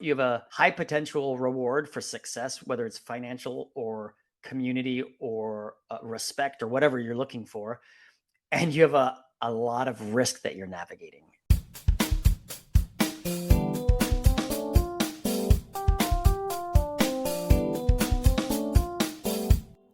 you have a high potential reward for success, whether it's financial or community or respect or whatever you're looking for, and you have a lot of risk that you're navigating.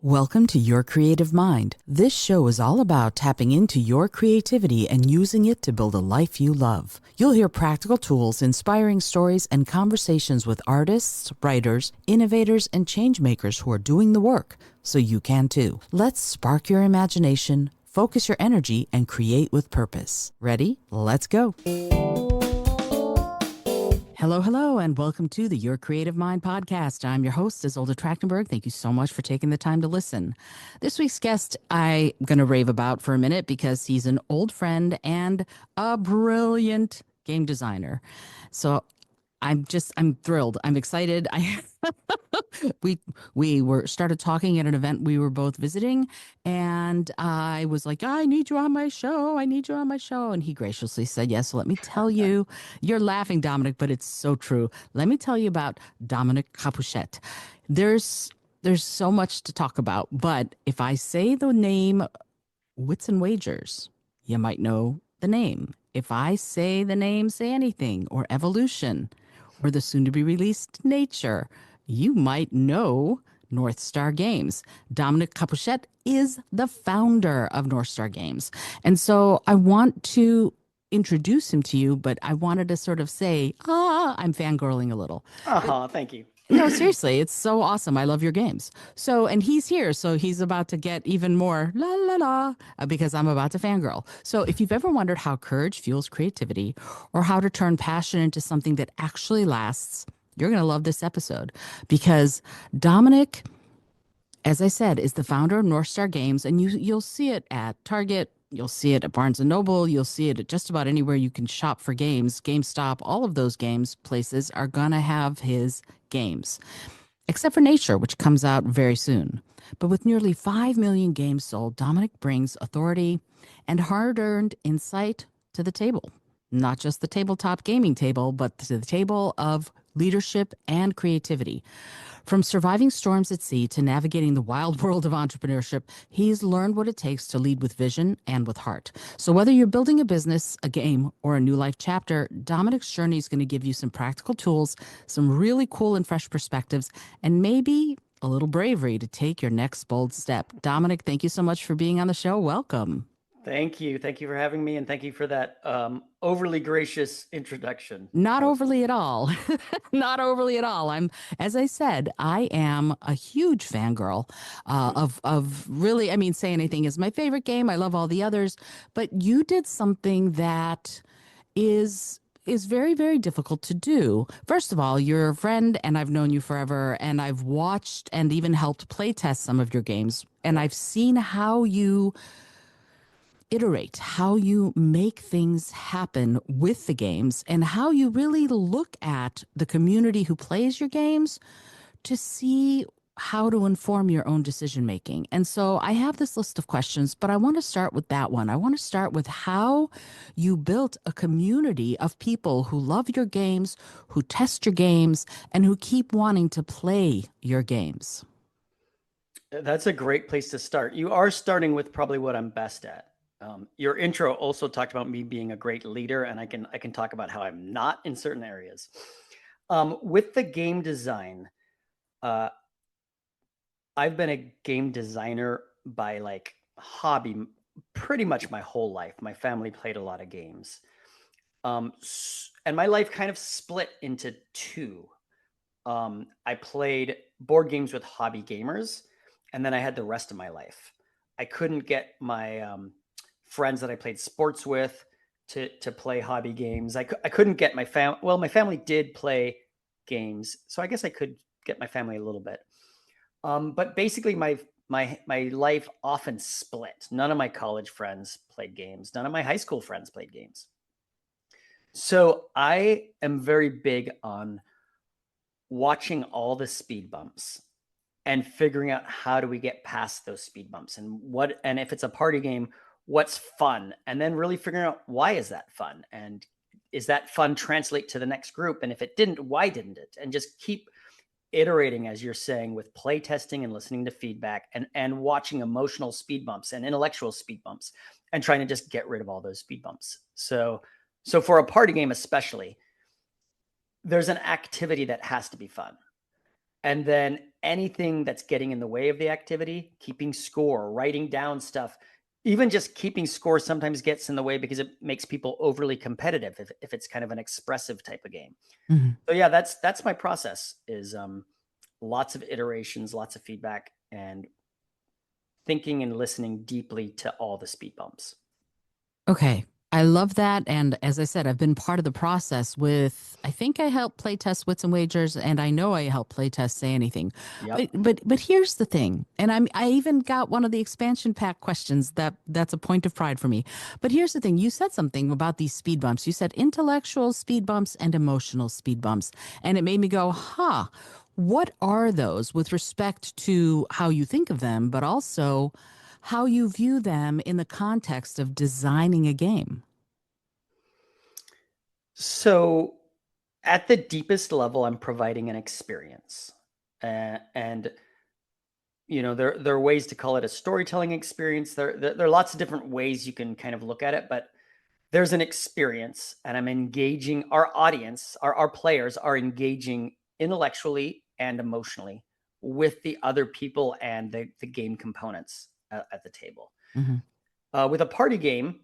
Welcome to Your Creative Mind. This show is all about tapping into your creativity and using it to build a life you love. You'll hear practical tools, inspiring stories, and conversations with artists, writers, innovators, and changemakers who are doing the work, so you can too. Let's spark your imagination, focus your energy, and create with purpose. Ready? Let's go. Hello, and welcome to the Your Creative Mind podcast. I'm your host, Isolde Trachtenberg. Thank you so much for taking the time to listen. This week's guest, I'm going to rave about for a minute because he's an old friend and a brilliant game designer. So I'm thrilled. I'm excited. We started talking at an event we were both visiting, and I was like, I need you on my show. I need you on my show. And he graciously said yes. So let me tell you, you're laughing, Dominic, but it's so true. Let me tell you about Dominic Crapuchettes. There's so much to talk about, but if I say the name Wits and Wagers, you might know the name. If I say the name Say Anything or Evolution or the soon-to-be-released Nature, you might know North Star Games. Dominic Crapuchettes is the founder of North Star Games. And so I want to introduce him to you, but I wanted to sort of say, I'm fangirling a little. Oh, thank you. No, seriously, it's so awesome. I love your games. So, and he's here, so he's about to get even more la la la because I'm about to fangirl. So, if you've ever wondered how courage fuels creativity or how to turn passion into something that actually lasts, you're going to love this episode because Dominic, as I said, is the founder of North Star Games, and you'll see it at Target. You'll see it at Barnes & Noble. You'll see it at just about anywhere you can shop for games. GameStop, all of those games places are going to have his games, except for Nature, which comes out very soon. But with nearly 5 million games sold, Dominic brings authority and hard-earned insight to the table. Not just the tabletop gaming table, but to the table of leadership and creativity. From surviving storms at sea to navigating the wild world of entrepreneurship, he's learned what it takes to lead with vision and with heart. So whether you're building a business, a game, or a new life chapter, Dominic's journey is going to give you some practical tools, some really cool and fresh perspectives, and maybe a little bravery to take your next bold step. Dominic, thank you so much for being on the show. Welcome. Thank you. Thank you for having me, and thank you for that overly gracious introduction. Not overly at all. Not overly at all. As I said, I am a huge fangirl of really, I mean, Say Anything is my favorite game. I love all the others, but you did something that is very, very difficult to do. First of all, you're a friend and I've known you forever, and I've watched and even helped play test some of your games, and I've seen how you iterate, how you make things happen with the games, and how you really look at the community who plays your games to see how to inform your own decision making. And so I have this list of questions, but I want to start with that one. I want to start with how you built a community of people who love your games, who test your games, and who keep wanting to play your games. That's a great place to start. You are starting with probably what I'm best at. Your intro also talked about me being a great leader, and I can talk about how I'm not in certain areas. With the game design, I've been a game designer by like hobby pretty much my whole life. My family played a lot of games. And my life kind of split into two. I played board games with hobby gamers, and then I had the rest of my life. I couldn't get my friends that I played sports with to play hobby games. I couldn't get my family. Well, my family did play games, so I guess I could get my family a little bit. But basically, my life often split. None of my college friends played games. None of my high school friends played games. So I am very big on watching all the speed bumps and figuring out how do we get past those speed bumps, and if it's a party game, what's fun, and then really figuring out why is that fun, and is that fun translate to the next group? And if it didn't, why didn't it? And just keep iterating, as you're saying, with play testing and listening to feedback, and watching emotional speed bumps and intellectual speed bumps, and trying to just get rid of all those speed bumps. So for a party game especially, there's an activity that has to be fun. And then anything that's getting in the way of the activity, keeping score, writing down stuff, even just keeping score sometimes gets in the way because it makes people overly competitive if it's kind of an expressive type of game. Mm-hmm. So yeah, that's my process, is lots of iterations, lots of feedback, and thinking and listening deeply to all the speed bumps. Okay. I love that. And as I said, I've been part of the process with, I think I helped play test Wits and Wagers, and I know I helped play test Say Anything. Yep. But here's the thing. And I even got one of the expansion pack questions that's a point of pride for me. But here's the thing. You said something about these speed bumps. You said intellectual speed bumps and emotional speed bumps. And it made me go, huh, what are those with respect to how you think of them, but also how you view them in the context of designing a game? So at the deepest level, I'm providing an experience. And there are ways to call it a storytelling experience. There are lots of different ways you can kind of look at it, but there's an experience, and I'm engaging our audience. Our players are engaging intellectually and emotionally with the other people and the game components at the table. Mm-hmm. With a party game,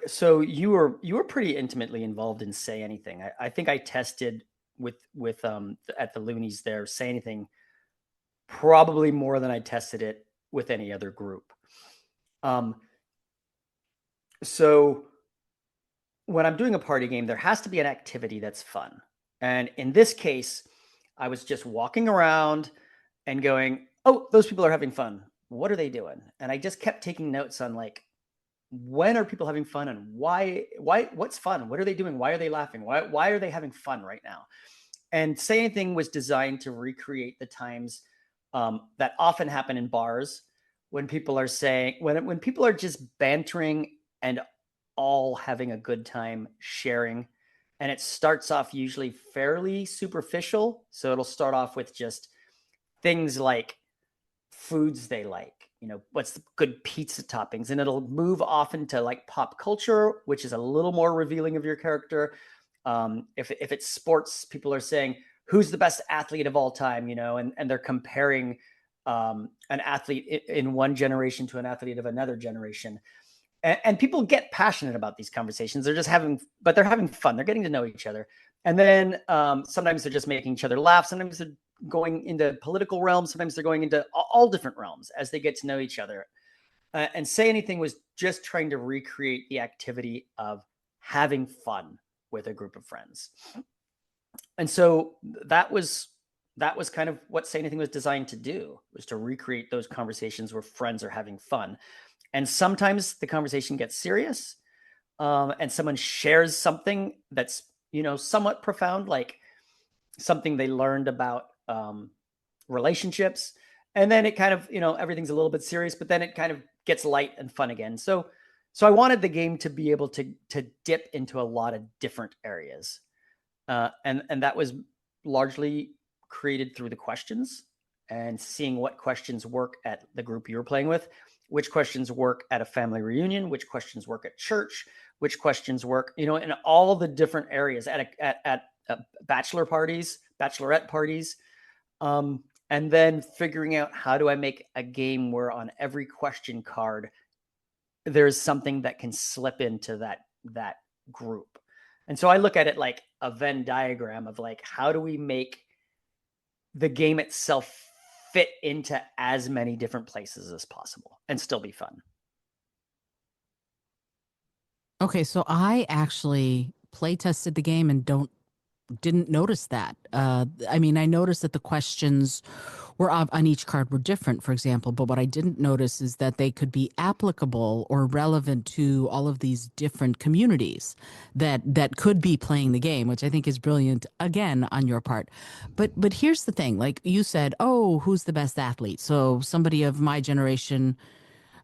so you were pretty intimately involved in Say Anything. I think I tested with at the Loonies there, Say Anything, probably more than I tested it with any other group. So when I'm doing a party game, there has to be an activity that's fun. And in this case, I was just walking around and going, "Oh, those people are having fun. What are they doing?" And I just kept taking notes on, like, when are people having fun, and what's fun? What are they doing? Why are they laughing? Why are they having fun right now? And Say Anything was designed to recreate the times that often happen in bars, when people are saying, when people are just bantering and all having a good time sharing. And it starts off usually fairly superficial. So it'll start off with just things like foods they like, what's the good pizza toppings, and it'll move off into like pop culture, which is a little more revealing of your character. If it's sports, people are saying, who's the best athlete of all time, and they're comparing an athlete in one generation to an athlete of another generation. And people get passionate about these conversations. They're having fun. They're getting to know each other. And then sometimes they're just making each other laugh. Sometimes they're going into political realms. Sometimes they're going into all different realms as they get to know each other. And Say Anything was just trying to recreate the activity of having fun with a group of friends. And so that was kind of what Say Anything was designed to do, was to recreate those conversations where friends are having fun. And sometimes the conversation gets serious, and someone shares something that's, somewhat profound, like something they learned about relationships. And then it kind of, everything's a little bit serious, but then it kind of gets light and fun again. So I wanted the game to be able to dip into a lot of different areas. And that was largely created through the questions, and seeing what questions work at the group you were playing with, which questions work at a family reunion, which questions work at church, which questions work, in all the different areas at bachelor parties, bachelorette parties. And then figuring out, how do I make a game where on every question card, there's something that can slip into that group. And so I look at it like a Venn diagram of, like, how do we make the game itself fit into as many different places as possible and still be fun. Okay, so I actually play tested the game and didn't notice that. I mean, I noticed that the questions were on each card were different, for example, but what I didn't notice is that they could be applicable or relevant to all of these different communities that could be playing the game, which I think is brilliant, again, on your part. But here's the thing, like you said, oh, who's the best athlete? So somebody of my generation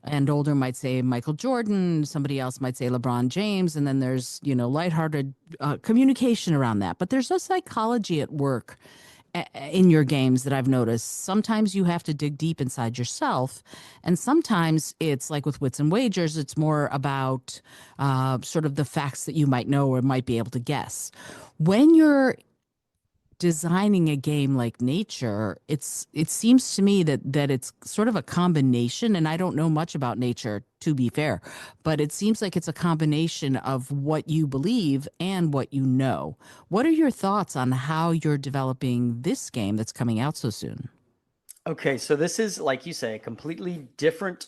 and older might say Michael Jordan, somebody else might say LeBron James, and then there's, lighthearted communication around that. But there's a psychology at work in your games that I've noticed. Sometimes you have to dig deep inside yourself, and sometimes it's like with Wits and Wagers, it's more about sort of the facts that you might know or might be able to guess. When you're designing a game like Nature, it seems to me that it's sort of a combination, and I don't know much about Nature, to be fair, but it seems like it's a combination of what you believe and what you know. What are your thoughts on how you're developing this game that's coming out so soon? Okay, so this is, like you say, a completely different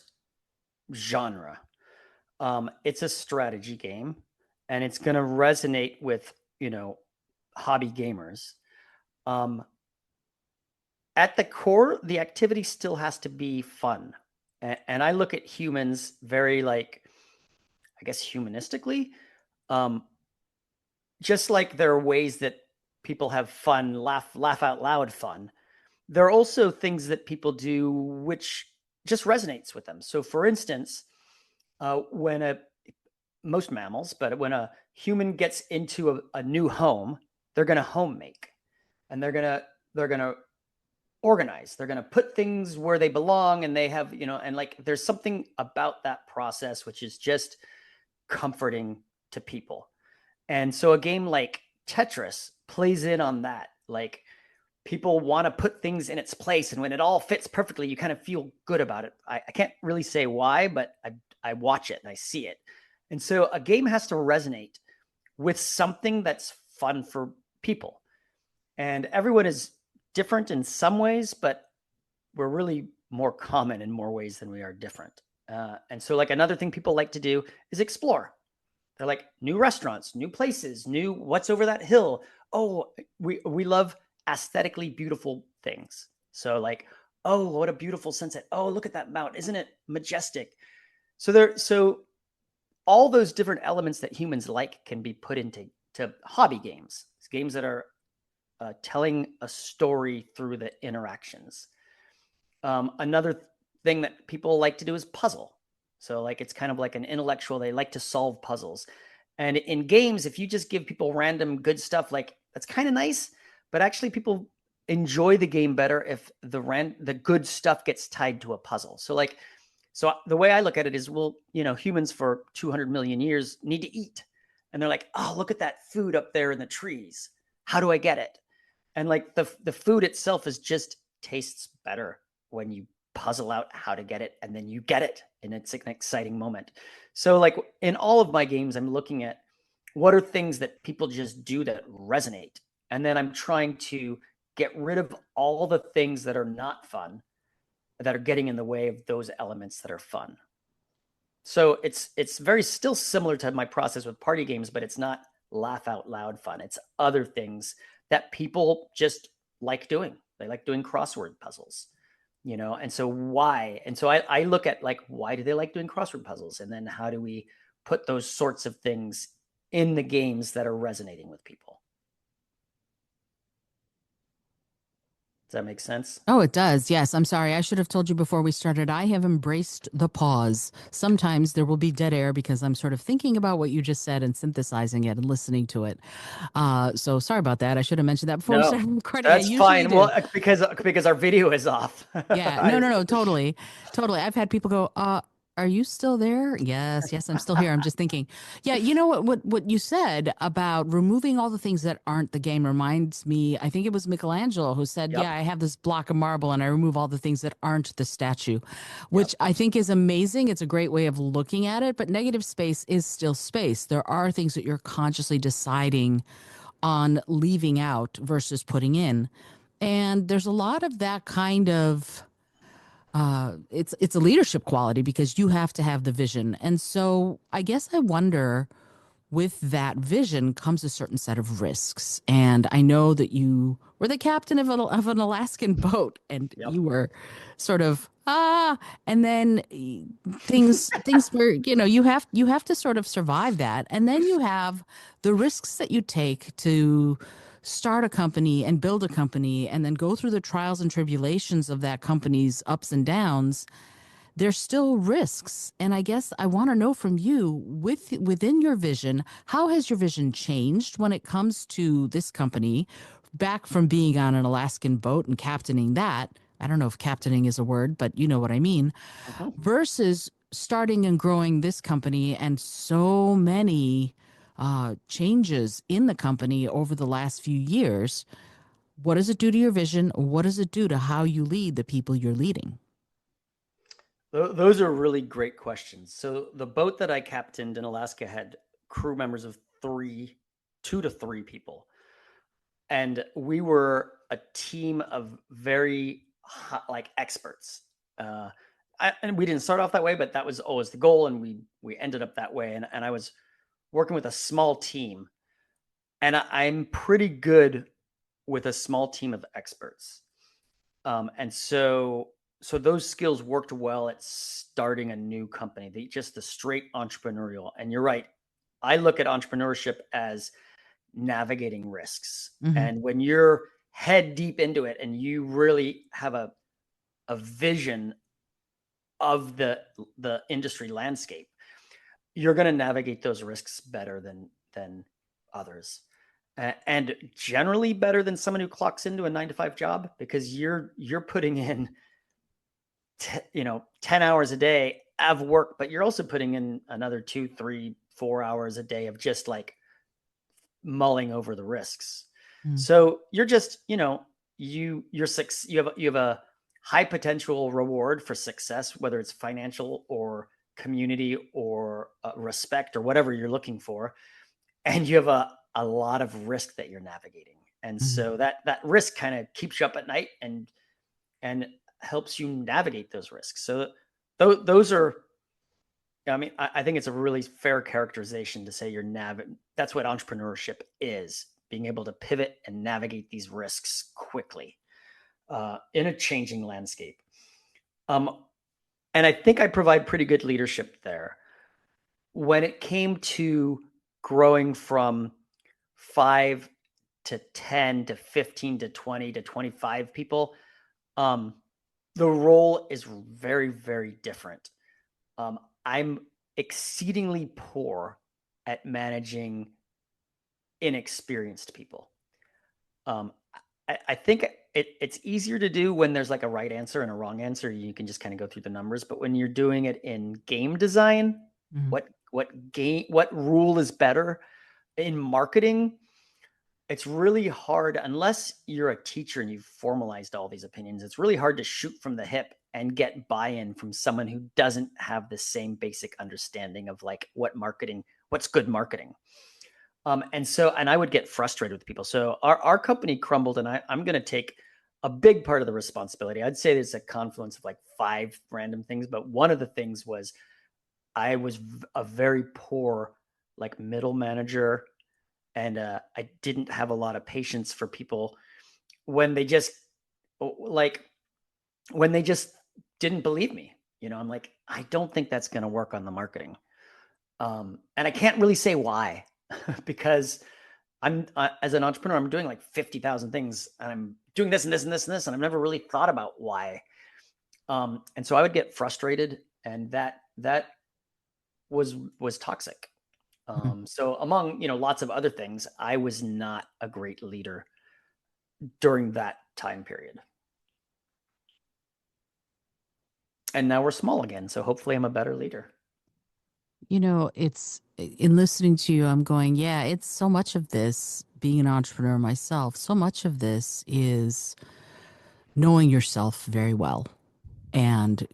genre. It's a strategy game, and it's going to resonate with, hobby gamers. At the core, the activity still has to be fun. And I look at humans very, like, I guess, humanistically. Um, just like there are ways that people have fun, laugh out loud fun. There are also things that people do which just resonates with them. So, for instance, when most mammals, but when a human gets into a new home, they're going to home make, and they're gonna organize. They're going to put things where they belong, and they have, and like there's something about that process which is just comforting to people. And so a game like Tetris plays in on that. Like, people want to put things in its place, and when it all fits perfectly, you kind of feel good about it. I can't really say why, but I watch it and I see it. And so a game has to resonate with something that's fun for people. And everyone is different in some ways, but we're really more common in more ways than we are different. And so, like, another thing people like to do is explore. They're like, new restaurants, new places, new what's over that hill. Oh, we love aesthetically beautiful things. So, like, oh, what a beautiful sunset. Oh, look at that mountain. Isn't it majestic? So all those different elements that humans like can be put into hobby games. It's games that are telling a story through the interactions. Another thing that people like to do is puzzle. So, like, it's kind of like an intellectual. They like to solve puzzles. And in games, if you just give people random good stuff, like, that's kind of nice, but actually people enjoy the game better if the good stuff gets tied to a puzzle. So the way I look at it is, well, humans for 200 million years need to eat. And they're like, oh, look at that food up there in the trees. How do I get it? And like the food itself is just tastes better when you puzzle out how to get it, and then you get it, and it's an exciting moment. So, like, in all of my games, I'm looking at what are things that people just do that resonate, and then I'm trying to get rid of all the things that are not fun, that are getting in the way of those elements that are fun. So it's very still similar to my process with party games, but it's not laugh out loud fun. It's other things that people just like doing. They like doing crossword puzzles, and so why? And so I look at, like, why do they like doing crossword puzzles? And then how do we put those sorts of things in the games that are resonating with people? Does that make sense? Oh, it does. Yes. I'm sorry. I should have told you before we started. I have embraced the pause. Sometimes there will be dead air because I'm sort of thinking about what you just said and synthesizing it and listening to it. So sorry about that. I should have mentioned that before we No, started recording. I that's usually fine. do. Well, because our video is off. Yeah. No, no, no. Totally. Totally. I've had people go, are you still there? Yes, yes, I'm still here. I'm just thinking. Yeah, you know what you said about removing all the things that aren't the game reminds me, I think it was Michelangelo who said, Yep. "Yeah, I have this block of marble and I remove all the things that aren't the statue," Yep. which I think is amazing. It's a great way of looking at it, but negative space is still space. There are things that you're consciously deciding on leaving out versus putting in. And there's a lot of that kind of it's a leadership quality because you have to have the vision. And so I guess I wonder, with that vision comes a certain set of risks. And I know that you were the captain of an Alaskan boat, and Yep. you were sort of and then things where you have to sort of survive that, and then you have the risks that you take to start a company and build a company and then go through the trials and tribulations of that company's ups and downs. there's still risks. And I guess I want to know from you, within your vision, how has your vision changed when it comes to this company, back from being on an Alaskan boat and captaining that? I don't know if captaining is a word, but you know what I mean, Mhm. versus starting and growing this company and so many changes in the company over the last few years. What does it do to your vision? What does it do to how you lead the people you're leading? Those are really great questions. So the boat that I captained in Alaska had crew members of three, 2 to 3 people, and we were a team of very like experts. Uh, and we didn't start off that way, but that was always the goal, and we ended up that way. And I was working with a small team, and I'm pretty good with a small team of experts. And so those skills worked well at starting a new company. Just the straight entrepreneurial. And you're right. I look at entrepreneurship as navigating risks. Hmm. And when you're head deep into it and you really have a vision of the industry landscape, you're going to navigate those risks better than others. And generally better than someone who clocks into a 9 to 5 job, because you're putting in 10 hours a day of work, but you're also putting in another 2, 3, 4 hours a day of just like mulling over the risks. Mm. So you're just, you have a high potential reward for success, whether it's financial or community or respect or whatever you're looking for, and you have a lot of risk that you're navigating. And Hmm. so that risk kind of keeps you up at night and helps you navigate those risks. So those are, I mean, I think it's a really fair characterization to say that's what entrepreneurship is: being able to pivot and navigate these risks quickly in a changing landscape. Um, and I think I provide pretty good leadership there. When it came to growing from 5 to 10 to 15 to 20 to 25 people, um, the role is very, very different. I'm exceedingly poor at managing inexperienced people. Um, I think it's easier to do when there's like a right answer and a wrong answer. You can just kind of go through the numbers. But when you're doing it in game design, Hmm. what rule is better in marketing? It's really hard unless you're a teacher and you've formalized all these opinions. It's really hard to shoot from the hip and get buy-in from someone who doesn't have the same basic understanding of like what's good marketing. And I would get frustrated with people. So our company crumbled, and I'm going to take a big part of the responsibility. I'd say there's a confluence of like 5 random things, but one of the things was I was a very poor like middle manager, and I didn't have a lot of patience for people when they just like when they just didn't believe me. I'm like, I don't think that's going to work on the marketing, and I can't really say why because as an entrepreneur, I'm doing like 50,000 things, and I'm doing this and this and this and this, and I've never really thought about why. And so I would get frustrated, and that was toxic. So among lots of other things, I was not a great leader during that time period. And now we're small again, so hopefully I'm a better leader. It's in listening to you, I'm going, yeah, it's so much of this, being an entrepreneur myself, so much of this is knowing yourself very well and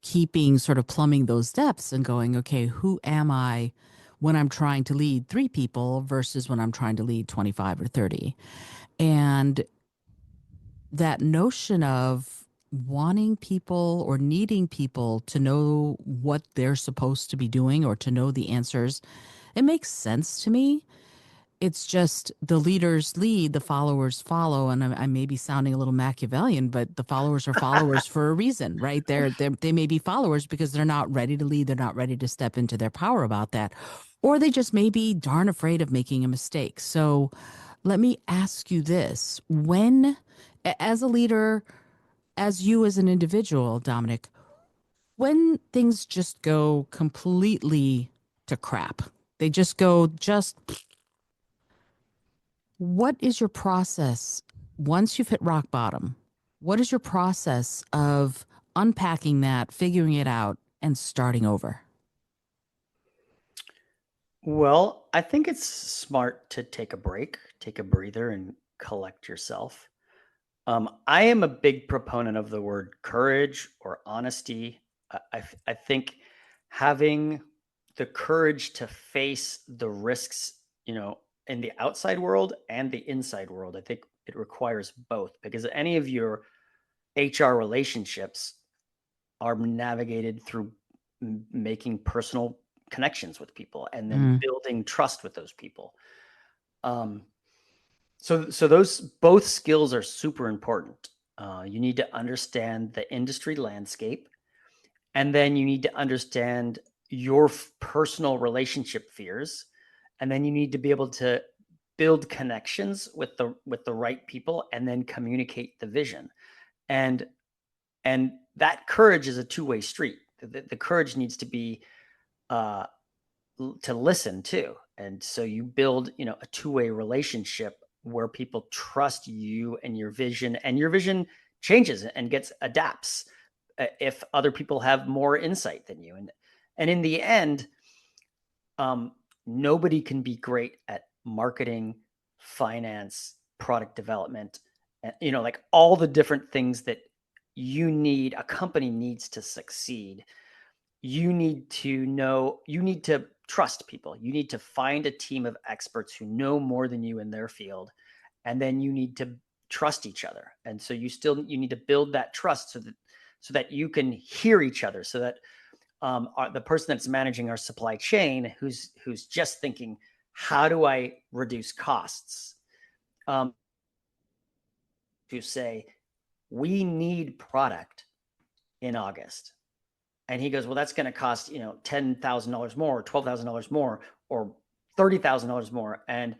keeping sort of plumbing those depths and going, okay, who am I when I'm trying to lead 3 people versus when I'm trying to lead 25 or 30? And that notion of wanting people or needing people to know what they're supposed to be doing or to know the answers, it makes sense to me. It's just the leaders lead, the followers follow, and I may be sounding a little Machiavellian, but the followers are followers for a reason, right? They may be followers because they're not ready to lead, they're not ready to step into their power about that, or they just may be darn afraid of making a mistake. So let me ask you this: as a leader, as you as an individual, Dominic, When things just go completely to crap, they just go just, what is your process once you've hit rock bottom? What is your process of unpacking that, figuring it out, and starting over? Well, I think it's smart to take a break, take a breather, and collect yourself. I am a big proponent of the word courage or honesty. I think having the courage to face the risks, in the outside world and the inside world, I think it requires both, because any of your HR relationships are navigated through making personal connections with people and then Mm. building trust with those people. Um, so those both skills are super important. You need to understand the industry landscape, and then you need to understand your personal relationship fears, and then you need to be able to build connections with the right people, and then communicate the vision. And that courage is a two-way street. The courage needs to be uh, to listen too. And so you build, a two-way relationship where people trust you and your vision changes and gets adapts if other people have more insight than you. And in the end, um, nobody can be great at marketing, finance, product development, and, like all the different things that a company needs to succeed. You need to trust people. You need to find a team of experts who know more than you in their field. And then you need to trust each other. And so you need to build that trust so that you can hear each other, so that the person that's managing our supply chain, who's just thinking, how do I reduce costs? Um, to say, we need product in August. And he goes, well, that's going to cost, $10,000 more, or $12,000 more, or $30,000 more. And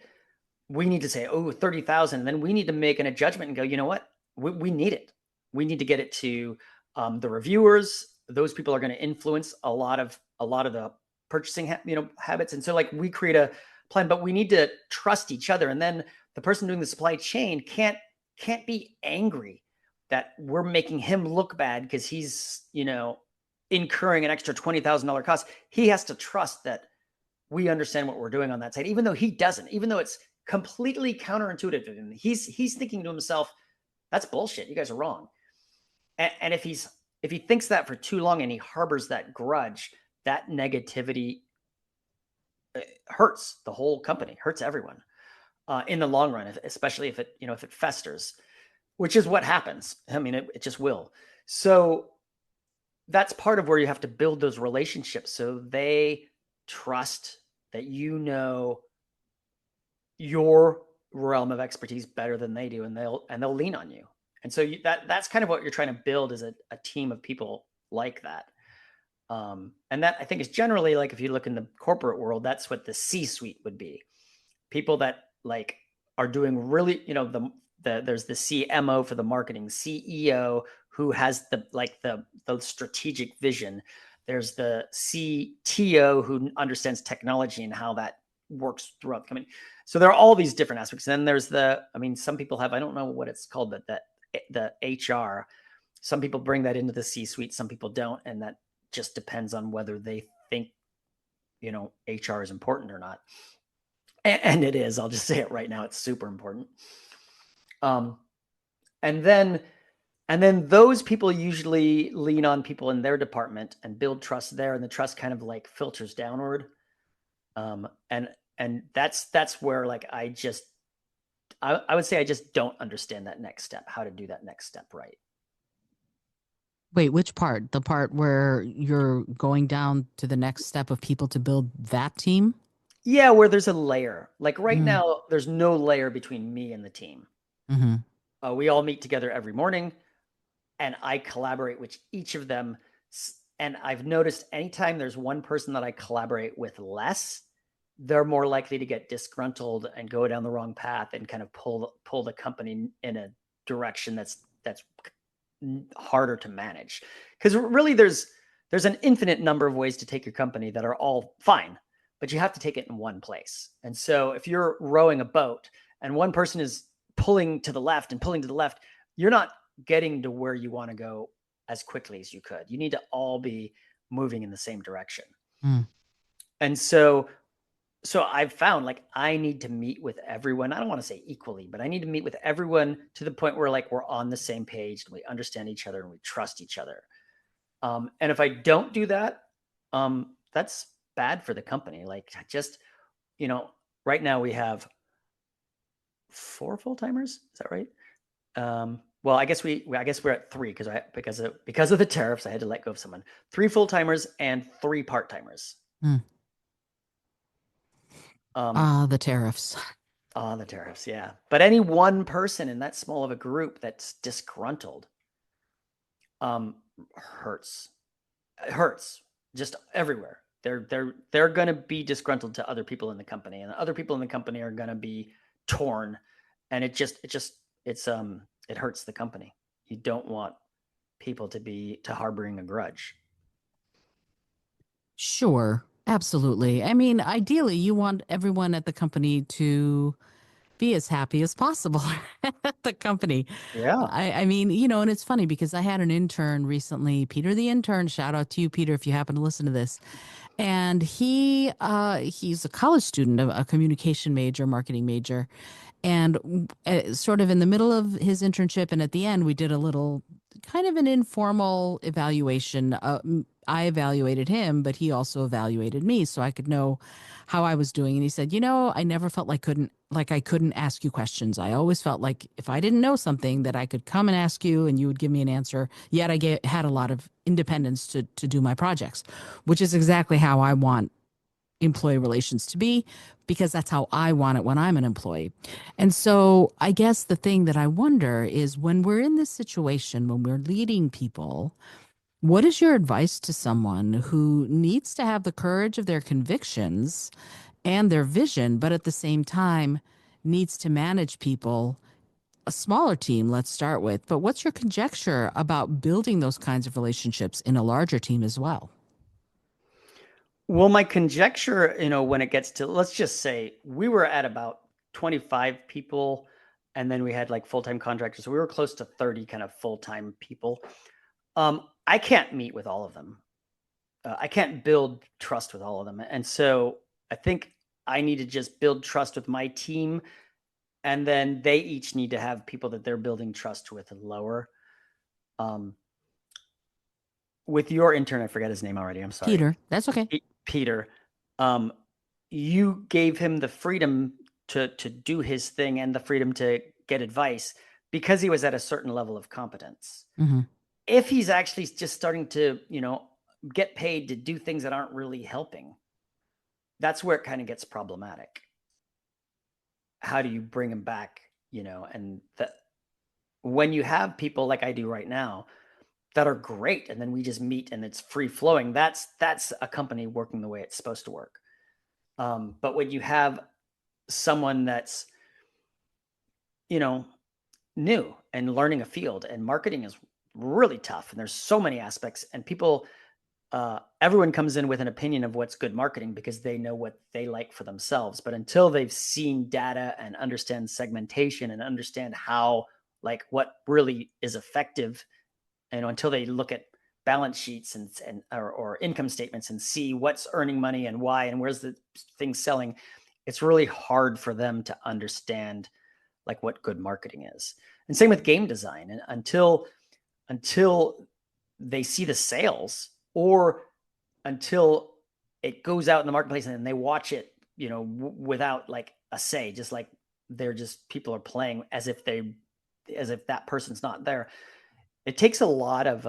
we need to say, oh, 30,000. And then we need to make a judgment and go, you know what? We need it. We need to get it to the reviewers. Those people are going to influence a lot of the purchasing, habits. And so like we create a plan, but we need to trust each other. And then the person doing the supply chain can't be angry that we're making him look bad because he's, incurring an extra $20,000 cost. He has to trust that we understand what we're doing on that side, even though he doesn't, even though it's completely counterintuitive to him. He's thinking to himself, that's bullshit. You guys are wrong. And if he thinks that for too long and he harbors that grudge, that negativity hurts the whole company, hurts everyone in the long run, especially if it festers, which is what happens. I mean, it just will. So that's part of where you have to build those relationships so they trust that your realm of expertise better than they do, and they'll lean on you. And so that's kind of what you're trying to build, is a team of people like that. And that, I think, is generally, like, if you look in the corporate world, that's what the C-suite would be. People that like are doing really, there's the CMO for the marketing, CEO who has the strategic vision. There's the CTO who understands technology and how that works throughout the company. So there are all these different aspects. And then there's some people have, I don't know what it's called, but the HR, some people bring that into the C-suite, some people don't. And that just depends on whether they think, HR is important or not. And it is. I'll just say it right now. It's super important. Um, and then those people usually lean on people in their department and build trust there, and the trust kind of like filters downward. And that's where, like, I would say I just don't understand that next step, how to do that next step right. Wait, which part? The part where you're going down to the next step of people to build that team? Yeah, where there's a layer. Like right Mm. now, there's no layer between me and the team. Mm-hmm. We all meet together every morning, and I collaborate with each of them. And I've noticed anytime there's one person that I collaborate with less, they're more likely to get disgruntled and go down the wrong path and kind of pull the company in a direction that's harder to manage. Because really, there's there's an infinite number of ways to take your company that are all fine, but you have to take it in one place. And so if you're rowing a boat and one person is pulling to the left and pulling to the left, you're not getting to where you want to go as quickly as you could. You need to all be moving in the same direction. Mm. And so I've found like I need to meet with everyone. I don't want to say equally, but I need to meet with everyone to the point where like we're on the same page and we understand each other and we trust each other. And if I don't do that, that's bad for the company. Like just, right now we have 4 full-timers. Is that right? Well, I guess we're at 3 because of the tariffs, I had to let go of someone. 3 full-timers and 3 part-timers. Mm. The tariffs. The tariffs, yeah. But any one person in that small of a group that's disgruntled, hurts. It hurts just everywhere. They're going to be disgruntled to other people in the company, and other people in the company are going to be torn, and it hurts the company. You don't want people to harboring a grudge. Sure, absolutely. I mean, ideally, you want everyone at the company to be as happy as possible at the company. Yeah. I mean, and it's funny because I had an intern recently, Peter the intern. Shout out to you, Peter, if you happen to listen to this. And he's a college student, a communication major, marketing major, and sort of in the middle of his internship and at the end, we did a little kind of an informal evaluation. I evaluated him, but he also evaluated me so I could know how I was doing. And he said, I never felt I couldn't ask you questions. I always felt like if I didn't know something that I could come and ask you and you would give me an answer. Yet had a lot of independence to do my projects, which is exactly how I want employee relations to be, because that's how I want it when I'm an employee. And so I guess the thing that I wonder is when we're in this situation, when we're leading people, what is your advice to someone who needs to have the courage of their convictions and their vision, but at the same time needs to manage people, a smaller team, let's start with. But what's your conjecture about building those kinds of relationships in a larger team as well? Well, my conjecture, when it gets to, let's just say we were at about 25 people, and then we had like full-time contractors. So we were close to 30 kind of full-time people. I can't meet with all of them. I can't build trust with all of them. And so I think I need to just build trust with my team. And then they each need to have people that they're building trust with lower. With your intern, I forget his name already. I'm sorry. Peter, that's okay. Peter, you gave him the freedom to do his thing and the freedom to get advice because he was at a certain level of competence. Mm-hmm. If he's actually just starting to, get paid to do things that aren't really helping, that's where it kind of gets problematic. How do you bring him back, and when you have people like I do right now that are great, and then we just meet and it's free flowing, that's a company working the way it's supposed to work. But when you have someone that's, new and learning a field, and marketing is really tough, and there's so many aspects, and people, everyone comes in with an opinion of what's good marketing because they know what they like for themselves. But until they've seen data and understand segmentation and understand how, like, what really is effective, and until they look at balance sheets or income statements and see what's earning money and why and where's the thing selling, it's really hard for them to understand like what good marketing is. And same with game design. And until they see the sales, or until it goes out in the marketplace and they watch it, without like a say, just like people are playing as if that person's not there. It takes a lot of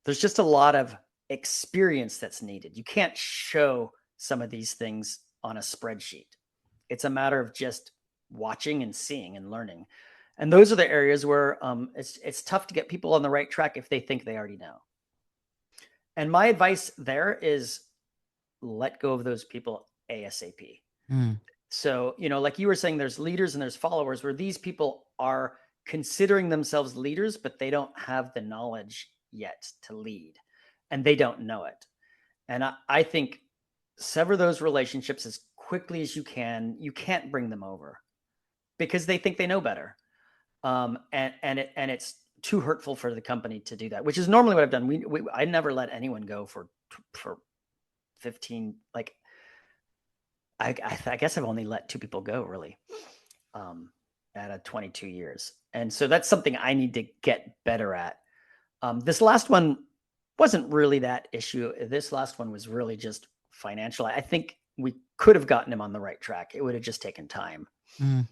there's just a lot of experience that's needed. You can't show some of these things on a spreadsheet. It's a matter of just watching and seeing and learning. And those are the areas where it's tough to get people on the right track if they think they already know. And my advice there is let go of those people ASAP. Mm. So, like you were saying, there's leaders and there's followers, where these people are considering themselves leaders, but they don't have the knowledge yet to lead. and they don't know it. And I think sever those relationships as quickly as you can. You can't bring them over because they think they know better. And it's too hurtful for the company to do that, which is normally what I've done. I never let anyone go for 15, like, I guess I've only let 2 people go really, out of 22 years. And so that's something I need to get better at. This last one wasn't really that issue. This last one was really just financial. I think we could have gotten him on the right track. It would have just taken time. Mm.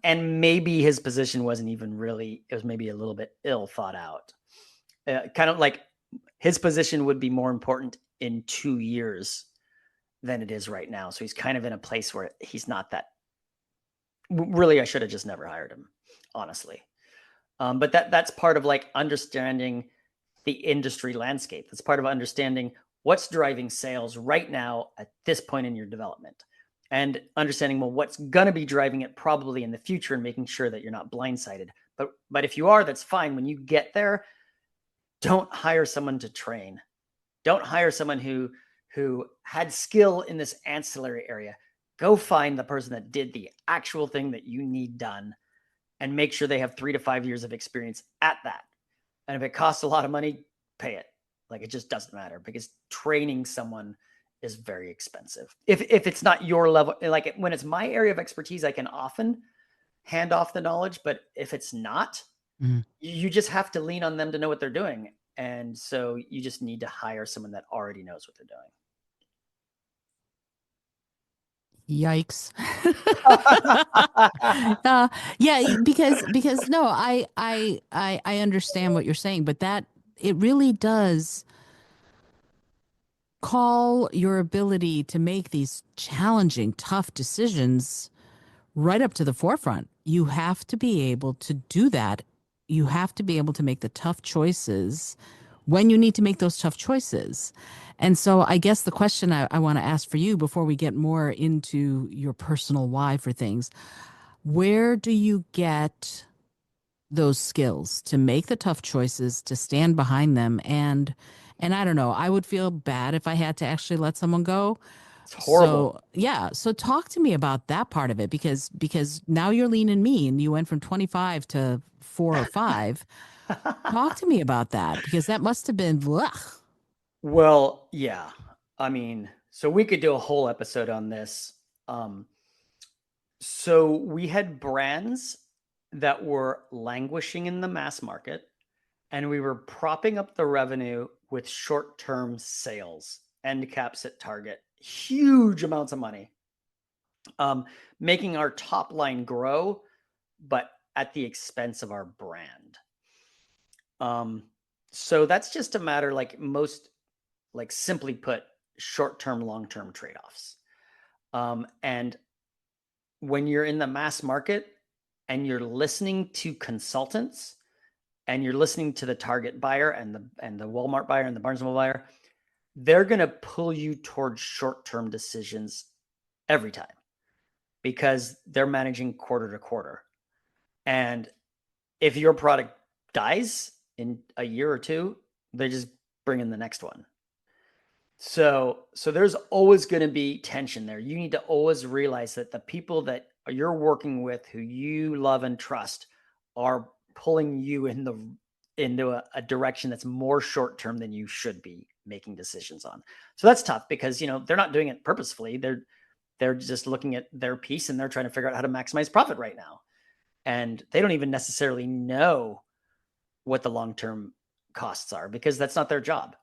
And maybe his position wasn't even really, it was maybe a little bit ill thought out. Kind of like his position would be more important in 2 years than it is right now. So he's kind of in a place where he's not that. Really, I should have just never hired him, honestly. But that's part of like understanding the industry landscape. That's part of understanding what's driving sales right now at this point in your development, and understanding, well, what's going to be driving it probably in the future, and making sure that you're not blindsided. But if you are, that's fine. When you get there, don't hire someone to train. Don't hire someone who had skill in this ancillary area. Go find the person that did the actual thing that you need done, and make sure they have 3 to 5 years of experience at that. And if it costs a lot of money, pay it. Like, it just doesn't matter, because training someone is very expensive. If it's not your level, like when it's my area of expertise, I can often hand off the knowledge. But if it's not, you just have to lean on them to know what they're doing. And so you just need to hire someone that already knows what they're doing. Yikes. Yeah, because no, I understand what you're saying, but that it really does call your ability to make these challenging, tough decisions right up to the forefront. You have to be able to do that. You have to be able to make the tough choices when you need to make those tough choices. And so I guess the question I want to ask for you before we get more into your personal why for things, where do you get those skills to make the tough choices, to stand behind them? And I don't know, I would feel bad if I had to actually let someone go. It's horrible. So yeah, so talk to me about that part of it, because now you're lean and mean. You went from 25 to 4 or 5. Talk to me about that, because that must have been blech. Well, yeah. I mean, so we could do a whole episode on this. So we had brands that were languishing in the mass market, and we were propping up the revenue with short-term sales, end caps at target, huge amounts of money, making our top line grow, but at the expense of our brand. So that's just a matter, like most, like simply put, short-term, long-term trade-offs. And when you're in the mass market and you're listening to consultants, and you're listening to the Target buyer and the Walmart buyer and the Barnes & Noble buyer, they're going to pull you towards short-term decisions every time, because they're managing quarter to quarter. And if your product dies in a year or two, they just bring in the next one. So there's always going to be tension there. You need to always realize that the people that you're working with, who you love and trust, are pulling you into a direction that's more short term than you should be making decisions on. So that's tough, because they're not doing it purposefully. They're just looking at their piece, and they're trying to figure out how to maximize profit right now. And they don't even necessarily know what the long-term costs are, because that's not their job.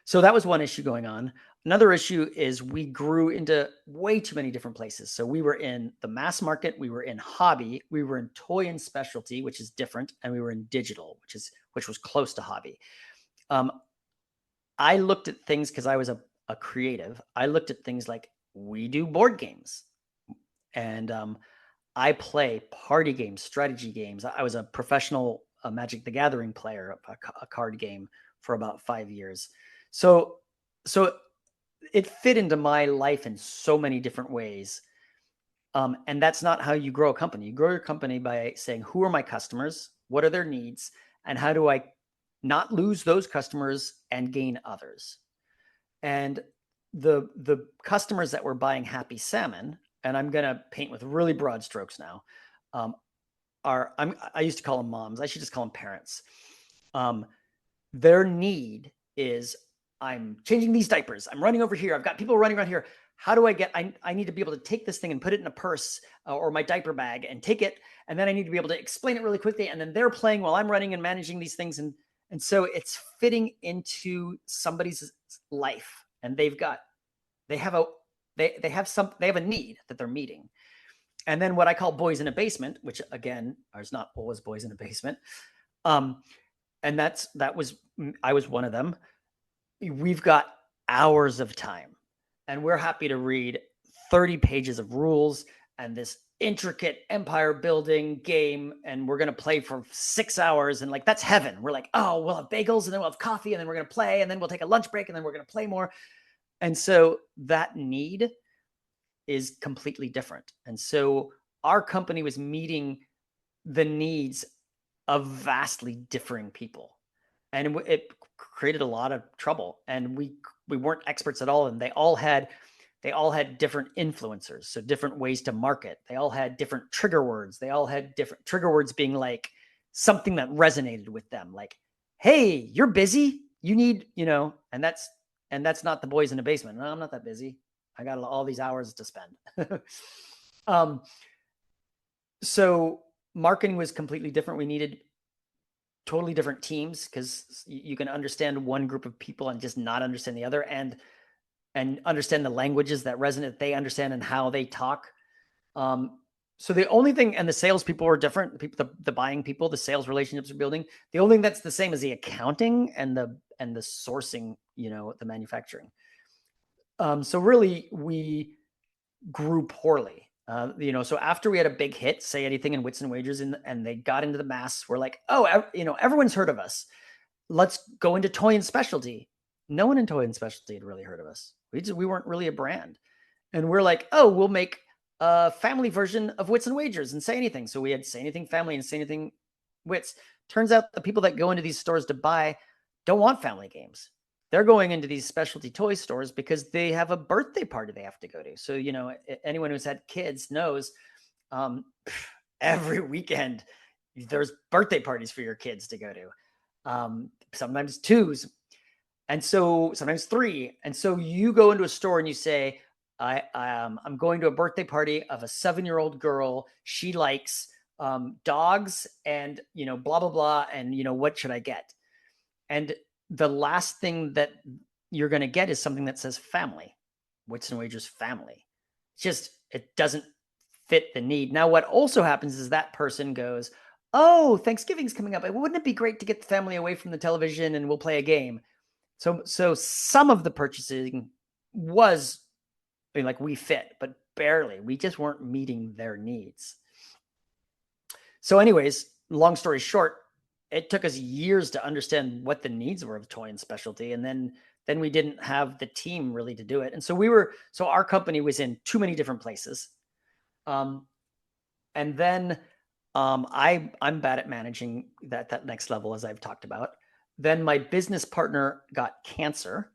So that was one issue going on. Another issue is we grew into way too many different places. So we were in the mass market, we were in hobby, we were in toy and specialty, which is different, and we were in digital, which was close to hobby. I looked at things, because I was a creative. I looked at things like, we do board games, and I play party games, strategy games. I was a professional Magic the Gathering player, a card game, for about 5 years. So it fit into my life in so many different ways. And that's not how you grow a company. You grow your company by saying, who are my customers? What are their needs? And how do I not lose those customers and gain others. And the customers that were buying Happy Salmon, and I'm going to paint with really broad strokes now, I used to call them moms. I should just call them parents. Their need is, I'm changing these diapers. I'm running over here. I've got people running around here. How do I get, I need to be able to take this thing and put it in a purse or my diaper bag and take it. And then I need to be able to explain it really quickly. And then they're playing while I'm running and managing these things. And so it's fitting into somebody's life. And they have a need that they're meeting. And then what I call boys in a basement, which again, there's not always boys in a basement. And I was one of them. We've got hours of time and we're happy to read 30 pages of rules and this intricate empire building game. And we're going to play for 6 hours. And like, that's heaven. We're like, oh, we'll have bagels and then we'll have coffee and then we're going to play and then we'll take a lunch break and then we're going to play more. And so that need is completely different. And so our company was meeting the needs of vastly differing people. And it created a lot of trouble. And we weren't experts at all. And they all had different influencers. So different ways to market. They all had different trigger words. They all had different trigger words being like something that resonated with them. Like, hey, you're busy. You need, and that's not the boys in the basement. No, I'm not that busy. I got all these hours to spend. So marketing was completely different. We needed totally different teams because you can understand one group of people and just not understand the other, and understand the languages that resonate, they understand and how they talk. So the only thing, and the salespeople were different. The buying people, the sales relationships are building. The only thing that's the same is the accounting and the sourcing, the manufacturing. So really, we grew poorly. So after we had a big hit, Say Anything and Wits and Wagers, and they got into the mass, we're like, oh, everyone's heard of us. Let's go into toy and specialty. No one in toy and specialty had really heard of us. We weren't really a brand. And we're like, oh, we'll make a family version of Wits and Wagers and Say Anything. So we had Say Anything Family and Say Anything Wits. Turns out the people that go into these stores to buy don't want family games. They're going into these specialty toy stores because they have a birthday party they have to go to. So, anyone who's had kids knows every weekend there's birthday parties for your kids to go to. Sometimes 2s. And so sometimes 3. And so you go into a store and you say, I'm going to a birthday party of a 7-year-old girl. She likes dogs and, blah, blah, blah. And, what should I get? And the last thing that you're going to get is something that says family, Wits and Wagers family. It doesn't fit the need. Now, what also happens is that person goes, oh, Thanksgiving's coming up. Wouldn't it be great to get the family away from the television and we'll play a game? So some of the purchasing was like we fit, but barely. We just weren't meeting their needs. So anyways, long story short, it took us years to understand what the needs were of toy and specialty. And then we didn't have the team really to do it. And so our company was in too many different places. And then I'm bad at managing that next level, as I've talked about. Then my business partner got cancer,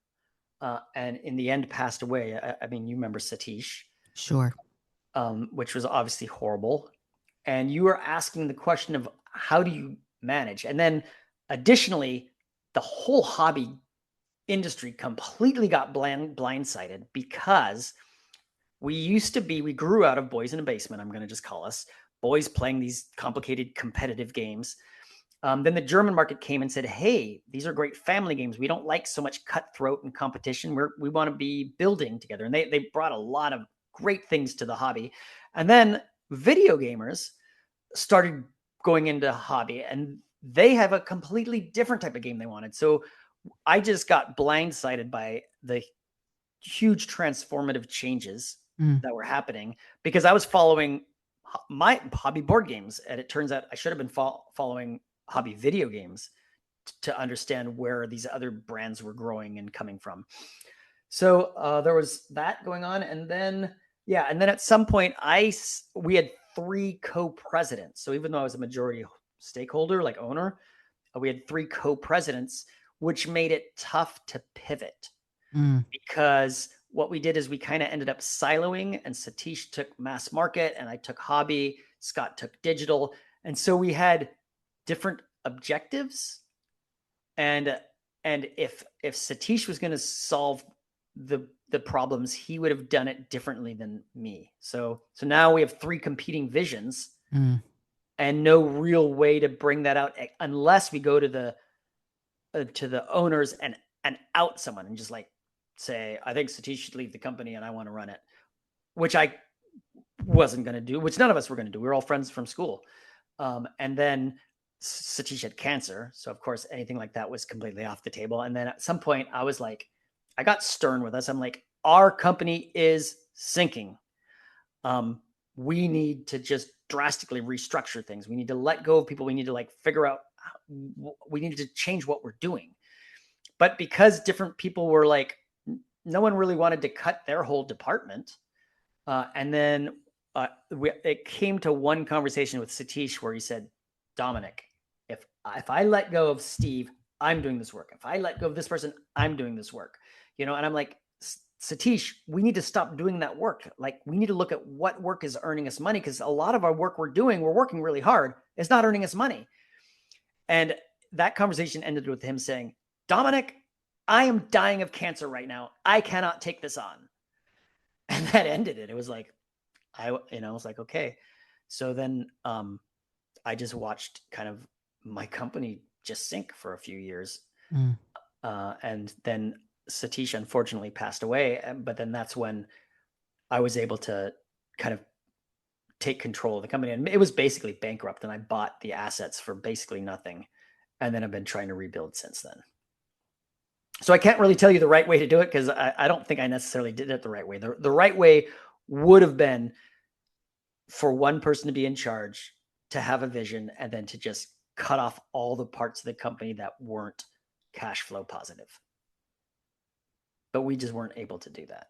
and in the end passed away. I mean, you remember Satish. Sure. Which was obviously horrible. And you were asking the question of how do you manage? And then additionally, the whole hobby industry completely got blindsided because we grew out of boys in a basement. I'm going to just call us boys playing these complicated competitive games. Then the German market came and said, hey, these are great family games. We don't like so much cutthroat and competition. We want to be building together. And they brought a lot of great things to the hobby. And then video gamers started going into hobby, and they have a completely different type of game they wanted. So I just got blindsided by the huge transformative changes that were happening because I was following my hobby board games. And it turns out I should have been following hobby video games to understand where these other brands were growing and coming from. So there was that going on. And then at some point we had 3 co-presidents. So even though I was a majority stakeholder, like owner, we had 3 co-presidents, which made it tough to pivot Mm. because what we did is we kind of ended up siloing, and Satish took mass market and I took hobby, Scott took digital. And so we had different objectives. And if Satish was going to solve the problems, he would have done it differently than me. So now we have 3 competing visions. Mm. And no real way to bring that out unless we go to the owners and out someone and just like say, I think Satish should leave the company and I want to run it, which I wasn't going to do, which none of us were going to do. We were all friends from school. And then Satish had cancer. So of course, anything like that was completely off the table. And then at some point I was like, I got stern with us. I'm like, our company is sinking. We need to just drastically restructure things. We need to let go of people. We need to like figure out, we need to change what we're doing. But because different people were like, no one really wanted to cut their whole department. And then it came to one conversation with Satish where he said, Dominic, if I let go of Steve, I'm doing this work. If I let go of this person, I'm doing this work. And I'm like, Satish, we need to stop doing that work. Like, we need to look at what work is earning us money, because a lot of our work we're working really hard. It's not earning us money. And that conversation ended with him saying, Dominic, I am dying of cancer right now. I cannot take this on. And that ended it. It was like, I was like, okay. So then I just watched kind of my company just sink for a few years. Mm. And then Satish unfortunately passed away. But then that's when I was able to kind of take control of the company. And it was basically bankrupt. And I bought the assets for basically nothing. And then I've been trying to rebuild since then. So I can't really tell you the right way to do it, because I don't think I necessarily did it the right way. The right way would have been for one person to be in charge, to have a vision, and then to just cut off all the parts of the company that weren't cash flow positive. But we just weren't able to do that.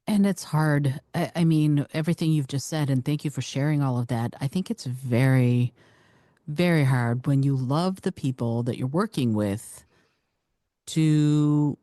And it's hard. I mean, everything you've just said, and thank you for sharing all of that. I think it's very, very hard when you love the people that you're working with to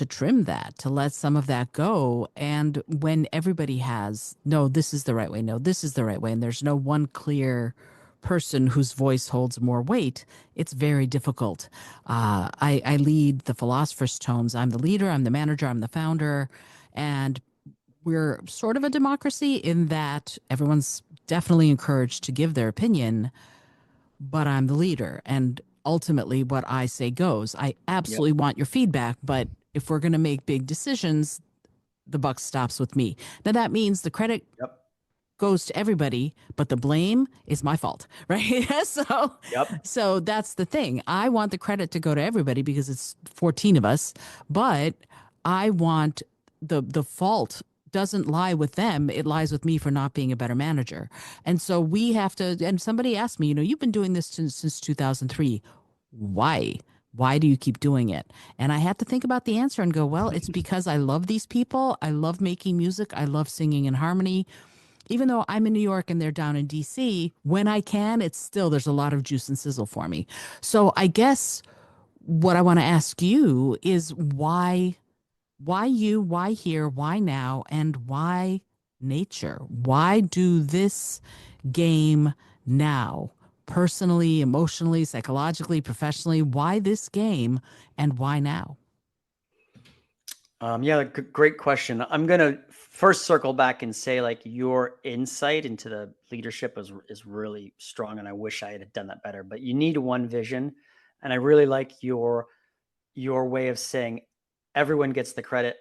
trim that, to let some of that go. And when everybody has, no, this is the right way, no, this is the right way, and there's no one clear person whose voice holds more weight, it's very difficult. I lead the Philosopher's Tones. I'm the leader, I'm the manager, I'm the founder. And we're sort of a democracy in that everyone's definitely encouraged to give their opinion, but I'm the leader. And ultimately, what I say goes. I Yep. absolutely want your feedback, but if we're going to make big decisions, the buck stops with me. Now, that means the credit Yep. goes to everybody, but the blame is my fault, right? Yep. So that's the thing. I want the credit to go to everybody because it's 14 of us, but I want the fault doesn't lie with them. It lies with me for not being a better manager. And so we have to, and somebody asked me, you've been doing this since 2003. Why? Why do you keep doing it? And I had to think about the answer and go, well, it's because I love these people. I love making music. I love singing in harmony. Even though I'm in New York and they're down in DC, when I can, it's still, there's a lot of juice and sizzle for me. So I guess what I want to ask you is why you, why here, why now, and why nature? Why do this game now? Personally, emotionally, psychologically, professionally, why this game and why now? Yeah, great question. I'm gonna first circle back and say, like, your insight into the leadership is really strong, and I wish I had done that better. But you need one vision, and I really like your way of saying everyone gets the credit,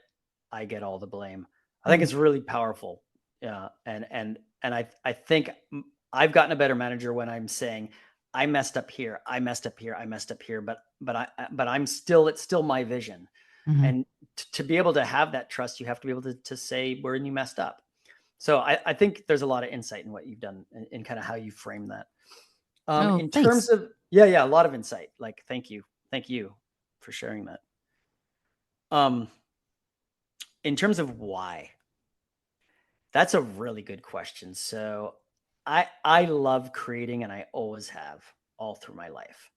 I get all the blame. I think Mm. it's really powerful. Yeah, and I think I've gotten a better manager when I'm saying I messed up here, I messed up here, I messed up here, but I'm still, it's still my vision. Mm-hmm. And to be able to have that trust, you have to be able to say where you messed up. So I think there's a lot of insight in what you've done in kind of how you frame that. Oh, In terms thanks. of, yeah, a lot of insight. Like, thank you for sharing that. Um, in terms of why, that's a really good question. So I love creating, and I always have all through my life.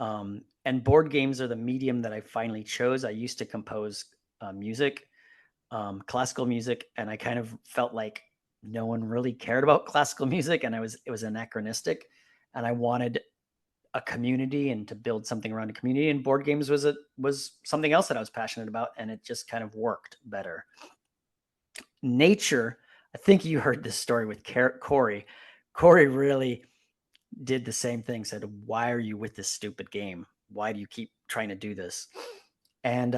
And board games are the medium that I finally chose. I used to compose music, classical music, and I kind of felt like no one really cared about classical music, and it was anachronistic, and I wanted a community and to build something around a community. And board games was something else that I was passionate about, and it just kind of worked better. Nature, I think you heard this story with Corey. Corey really did the same thing. Said, "Why are you with this stupid game? Why do you keep trying to do this?" And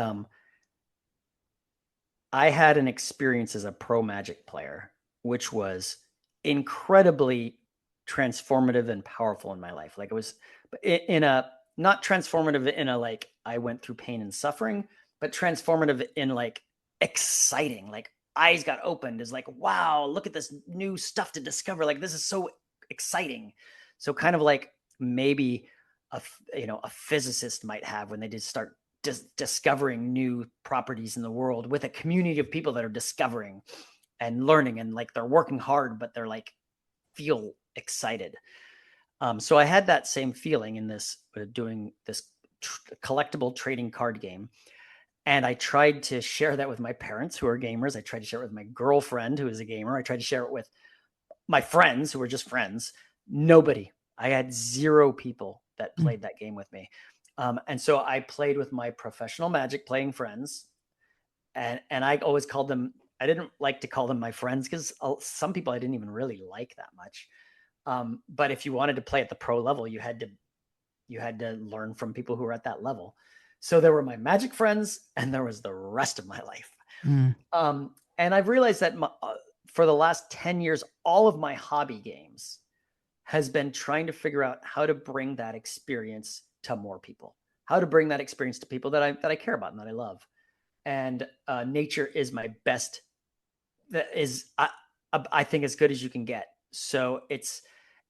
I had an experience as a pro Magic player, which was incredibly transformative and powerful in my life. Like it was in a not transformative in a like I went through pain and suffering, but transformative in like exciting. Like eyes got opened. Is like, wow, look at this new stuff to discover. Like this is so exciting. So kind of like maybe a physicist might have when they did start discovering new properties in the world with a community of people that are discovering and learning, and like they're working hard, but they're like feel excited. So I had that same feeling in this doing this collectible trading card game. And I tried to share that with my parents who are gamers. I tried to share it with my girlfriend who is a gamer. I tried to share it with my friends who were just friends. Nobody. I had 0 people that Mm. played that game with me. And so I played with my professional Magic playing friends, and I always called them. I didn't like to call them my friends because some people I didn't even really like that much. But if you wanted to play at the pro level, you had to learn from people who were at that level. So there were my Magic friends, and there was the rest of my life. Mm. And I've realized that for the last 10 years, all of my hobby games has been trying to figure out how to bring that experience to more people, how to bring that experience to people that I care about and that I love. And nature is my best. That is, I think, as good as you can get. So it's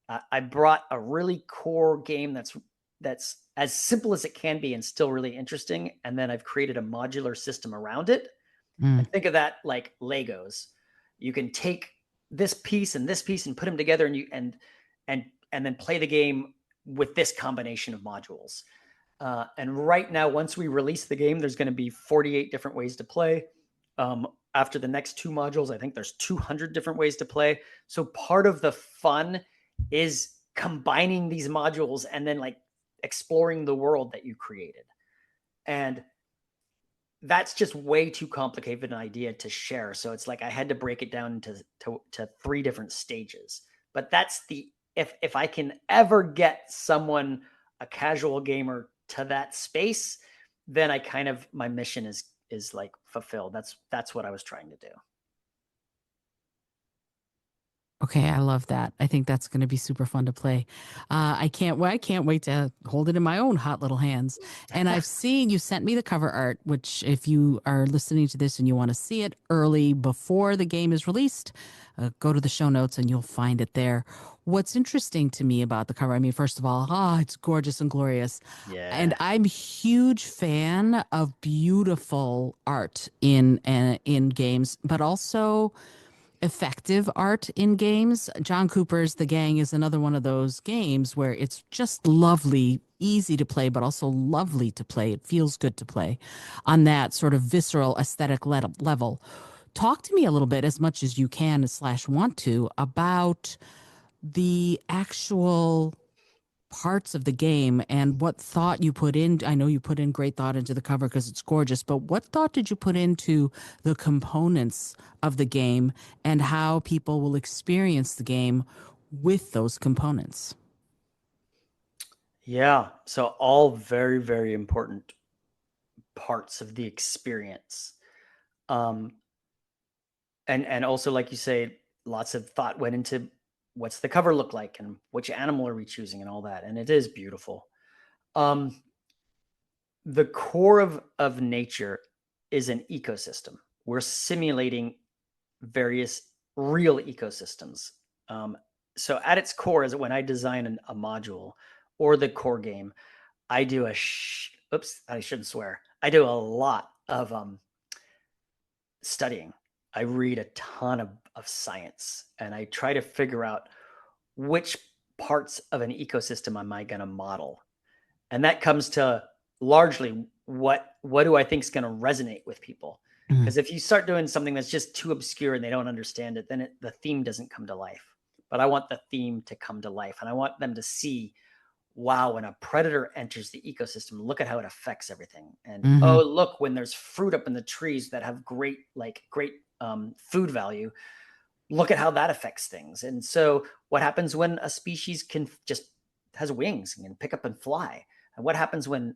I brought a really core game that's as simple as it can be and still really interesting, and then I've created a modular system around it. Mm. And think of that like Legos. You can take this piece and put them together, and and then play the game with this combination of modules. And right now, once we release the game, there's going to be 48 different ways to play. After the next 2 modules, I think there's 200 different ways to play. So part of the fun is combining these modules and then like exploring the world that you created. And that's just way too complicated an idea to share. So it's like I had to break it down to 3 different stages. But that's the if I can ever get someone, a casual gamer, to that space, then I kind of my mission is like fulfilled. That's what I was trying to do. Okay, I love that. I think that's going to be super fun to play. I can't wait to hold it in my own hot little hands. And I've seen you sent me the cover art, which if you are listening to this and you want to see it early before the game is released, go to the show notes and you'll find it there. What's interesting to me about the cover, I mean, first of all, it's gorgeous and glorious. And Yeah. I'm a huge fan of beautiful art in games, but also effective art in games. John Cooper's The Gang is another one of those games where it's just lovely, easy to play, but also lovely to play. It feels good to play on that sort of visceral aesthetic level. Talk to me a little bit, as much as you can / want to, about the actual parts of the game and what thought you put in. I know you put in great thought into the cover because it's gorgeous, but what thought did you put into the components of the game and how people will experience the game with those components? Yeah. So all very, very important parts of the experience. Um, and also, like you say, lots of thought went into what's the cover look like and which animal are we choosing and all that. And it is beautiful. Um, the core of nature is an ecosystem. We're simulating various real ecosystems. Um, so at its core is when I design a module or the core game, I do oops, I shouldn't swear. I do a lot of studying. I read a ton of science, and I try to figure out which parts of an ecosystem am I going to model? And that comes to largely what do I think is going to resonate with people? Mhm. Because if you start doing something that's just too obscure and they don't understand it, then the theme doesn't come to life. But I want the theme to come to life, and I want them to see, wow, when a predator enters the ecosystem, look at how it affects everything. And oh, Mhm. look, when there's fruit up in the trees that have great food value, look at how that affects things. And so what happens when a species can just has wings and can pick up and fly? And what happens when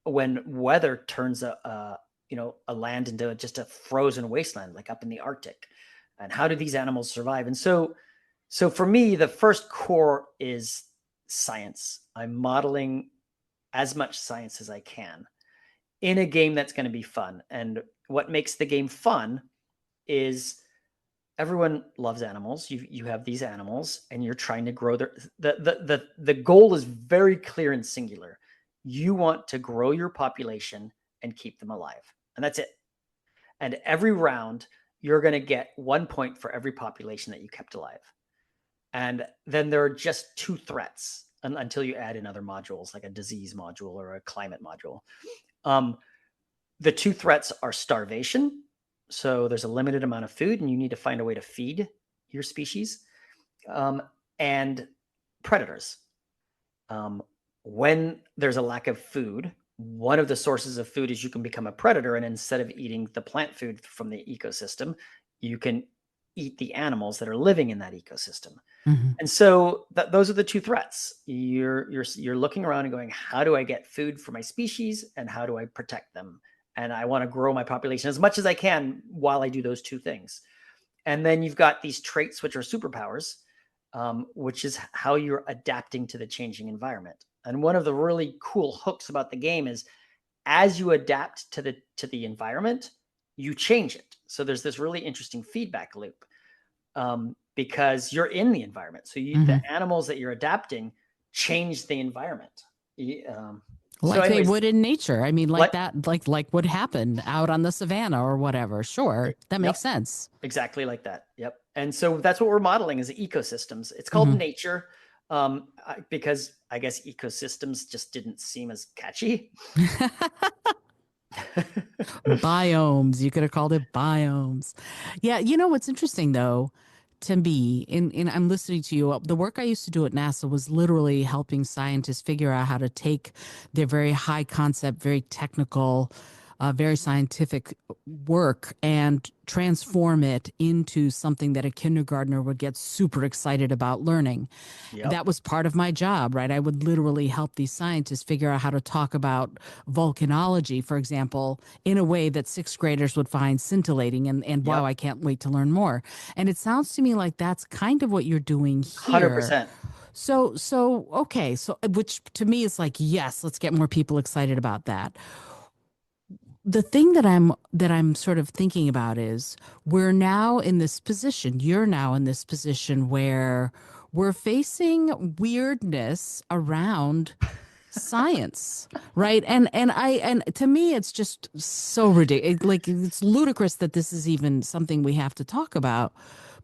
weather turns a land into just a frozen wasteland, like up in the Arctic? And how do these animals survive? And so for me, the first core is science. I'm modeling as much science as I can in a game that's going to be fun. And what makes the game fun is everyone loves animals. You have these animals, and you're trying to grow the goal is very clear and singular. You want to grow your population and keep them alive, and that's it. And every round, you're going to get 1 point for every population that you kept alive. And then there are just two threats until you add in other modules, like a disease module or a climate module. The two threats are starvation. So there's a limited amount of food, and you need to find a way to feed your species, and predators. When there's a lack of food, one of the sources of food is you can become a predator, and instead of eating the plant food from the ecosystem, you can eat the animals that are living in that ecosystem. Mhm. And so those are the two threats. You're looking around and going, how do I get food for my species, and how do I protect them? And I want to grow my population as much as I can while I do those two things. And then you've got these traits, which are superpowers, which is how you're adapting to the changing environment. And one of the really cool hooks about the game is, as you adapt to the environment, you change it. So there's this really interesting feedback loop, because you're in the environment. So the Mhm. animals that you're adapting change the environment. So, Like they anyways, would in nature. I mean, like what? that, like would happen out on the savannah or whatever. Sure, that Yep, makes sense. exactly like that. Yep. And so that's what we're modeling is ecosystems. It's called Mhm. nature, because I guess ecosystems just didn't seem as catchy. Biomes. You could have called it biomes. Yeah, you know what's interesting though to me, in I'm listening to you. The work I used to do at NASA was literally helping scientists figure out how to take their very high concept, very technical, very scientific work and transform it into something that a kindergartner would get super excited about learning. Yep. That was part of my job, right? I would literally help these scientists figure out how to talk about volcanology, for example, in a way that sixth graders would find scintillating and wow, Yep. I can't wait to learn more. And it sounds to me like that's kind of what you're doing here. 100%. So okay, so which to me is like, yes, let's get more people excited about that. The thing that I'm sort of thinking about is we're now in this position, you're now in this position where we're facing weirdness around science, right? And to me it's just so ridiculous, like it's ludicrous that this is even something we have to talk about,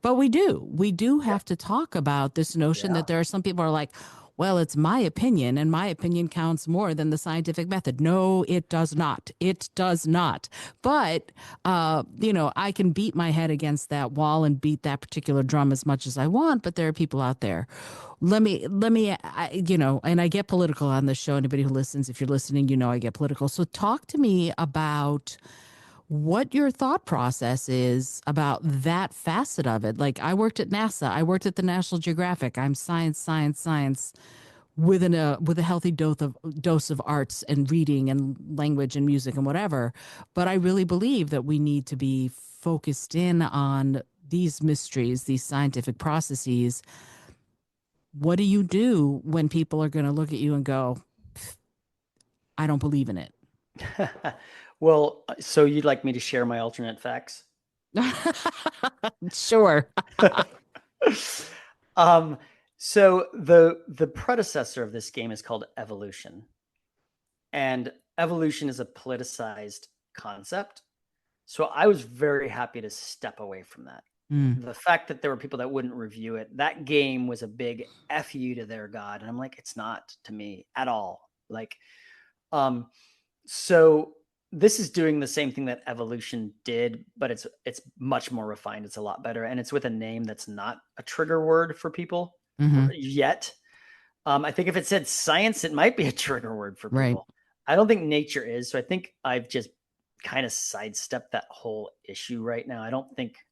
but we do Yeah. have to talk about this notion Yeah. that there are some people who are like, well, it's my opinion and my opinion counts more than the scientific method. No, it does not. It does not. But I can beat my head against that wall and beat that particular drum as much as I want, but there are people out there. And I get political on this show. Anybody who listens, if you're listening, I get political. So talk to me about what your thought process is about that facet of it. Like I worked at NASA, I worked at the National Geographic. I'm science, science, science with a healthy dose of arts and reading and language and music and whatever. But I really believe that we need to be focused in on these mysteries, these scientific processes. What do you do when people are going to look at you and go, I don't believe in it? Well, so you'd like me to share my alternate facts? Sure. um, so the predecessor of this game is called evolution, and evolution is a politicized concept. So I was very happy to step away from that. Mm. the fact that there were people that wouldn't review it, that game was a big F you to their God. And I'm like, it's not to me at all. Like, so this is doing the same thing that Evolution did, but it's much more refined. It's a lot better, and it's with a name that's not a trigger word for people Hmm. yet. I think if it said science, it might be a trigger word for Right. people. I don't think nature is. So I think I've just kind of sidestepped that whole issue right now.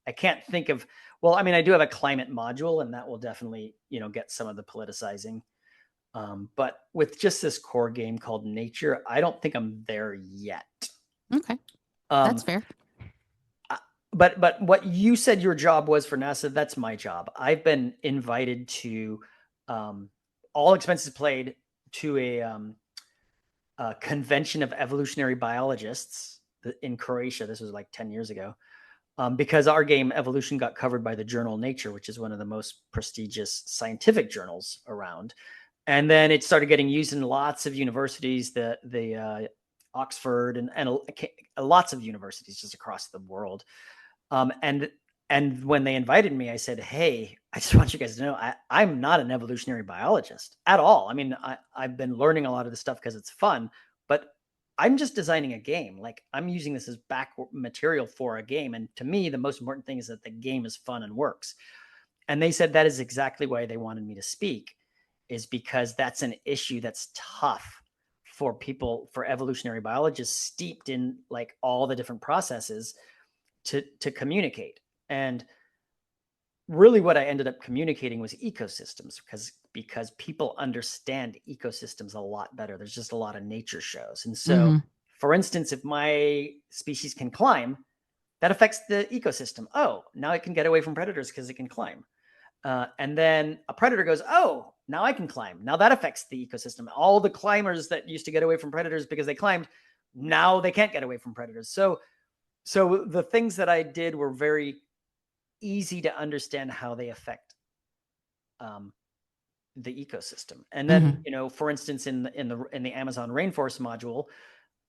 I can't think of, well, I mean, I do have a climate module, and that will definitely, get some of the politicizing. But with just this core game called Nature, I don't think I'm there yet. Okay. That's Um, fair. but what you said your job was for NASA, that's my job. I've been invited to all expenses paid to a convention of evolutionary biologists in Croatia. This was like 10 years ago. Because our game Evolution got covered by the journal Nature, which is one of the most prestigious scientific journals around. And then it started getting used in lots of universities, the Oxford and lots of universities just across the world. And when they invited me, I said, "Hey, I just want you guys to know I'm not an evolutionary biologist at all. I mean, I've been learning a lot of this stuff because it's fun, but I'm just designing a game. Like I'm using this as back material for a game. And to me, the most important thing is that the game is fun and works." And they said that is exactly why they wanted me to speak, is because that's an issue that's tough for people, for evolutionary biologists steeped in like all the different processes to communicate. And really what I ended up communicating was ecosystems, because people understand ecosystems a lot better. There's just a lot of nature shows. And so, Hmm. for instance, if my species can climb, that affects the ecosystem. Oh, now it can get away from predators because it can climb. And then a predator goes, oh, now I can climb. Now that affects the ecosystem. All the climbers that used to get away from predators because they climbed, now they can't get away from predators. So the things that I did were very easy to understand how they affect um, the ecosystem. And then, Hmm. for instance, in the Amazon rainforest module,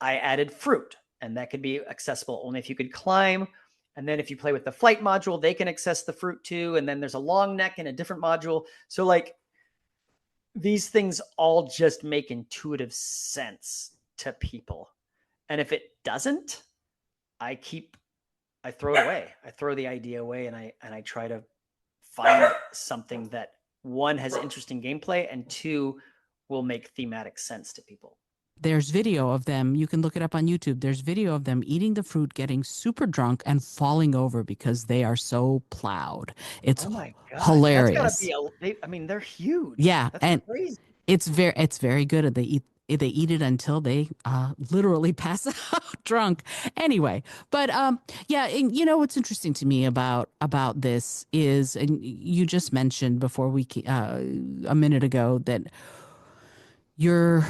I added fruit, and that could be accessible only if you could climb. And then if you play with the flight module, they can access the fruit too. And then there's a long neck in a different module. So like these things all just make intuitive sense to people. And if it doesn't, I keep I throw it away. I throw the idea away, and I try to find something that, one, has interesting gameplay, and two, will make thematic sense to people. There's video of them. You can look it up on YouTube. There's video of them eating the fruit, getting super drunk, and falling over because they are so plowed. It's Oh my god, that's got to hilarious. be I mean, they're huge. Yeah, That's and crazy. it's very good. They eat it until they literally pass out drunk. Anyway, but yeah, and what's interesting to me about this is, and you just mentioned before a minute ago, that you're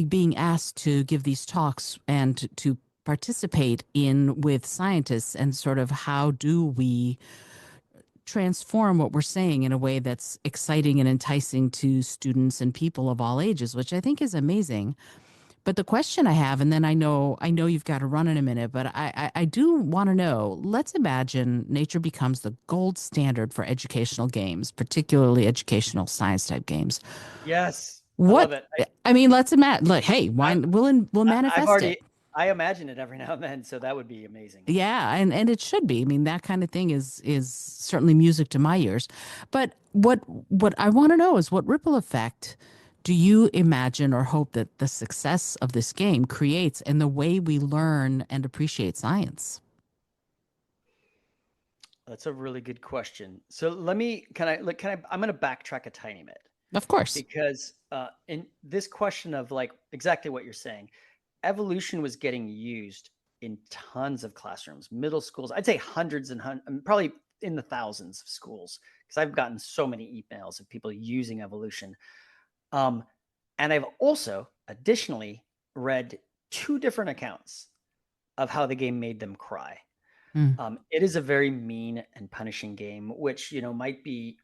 being asked to give these talks and to participate in with scientists, and sort of how do we transform what we're saying in a way that's exciting and enticing to students and people of all ages, which I think is amazing. But the question I have, and then I know you've got to run in a minute, but I do want to know, let's imagine nature becomes the gold standard for educational games, particularly educational science type games. Yes, I love What it. I mean, let's imagine, like, hey, I, we'll I've manifest it. already I imagine it every now and then, so that would be amazing. Yeah, and it should be. I mean, that kind of thing is certainly music to my ears. But what I want to know is, what ripple effect do you imagine or hope that the success of this game creates in the way we learn and appreciate science? That's a really good question. So let me I'm going to backtrack a tiny bit, Of course. because in this question of like exactly what you're saying, evolution was getting used in tons of classrooms, middle schools. I'd say hundreds and hundreds, probably in the thousands of schools, because I've gotten so many emails of people using evolution. Um, and I've also additionally read two different accounts of how the game made them cry. Mm. It is a very mean and punishing game, which might be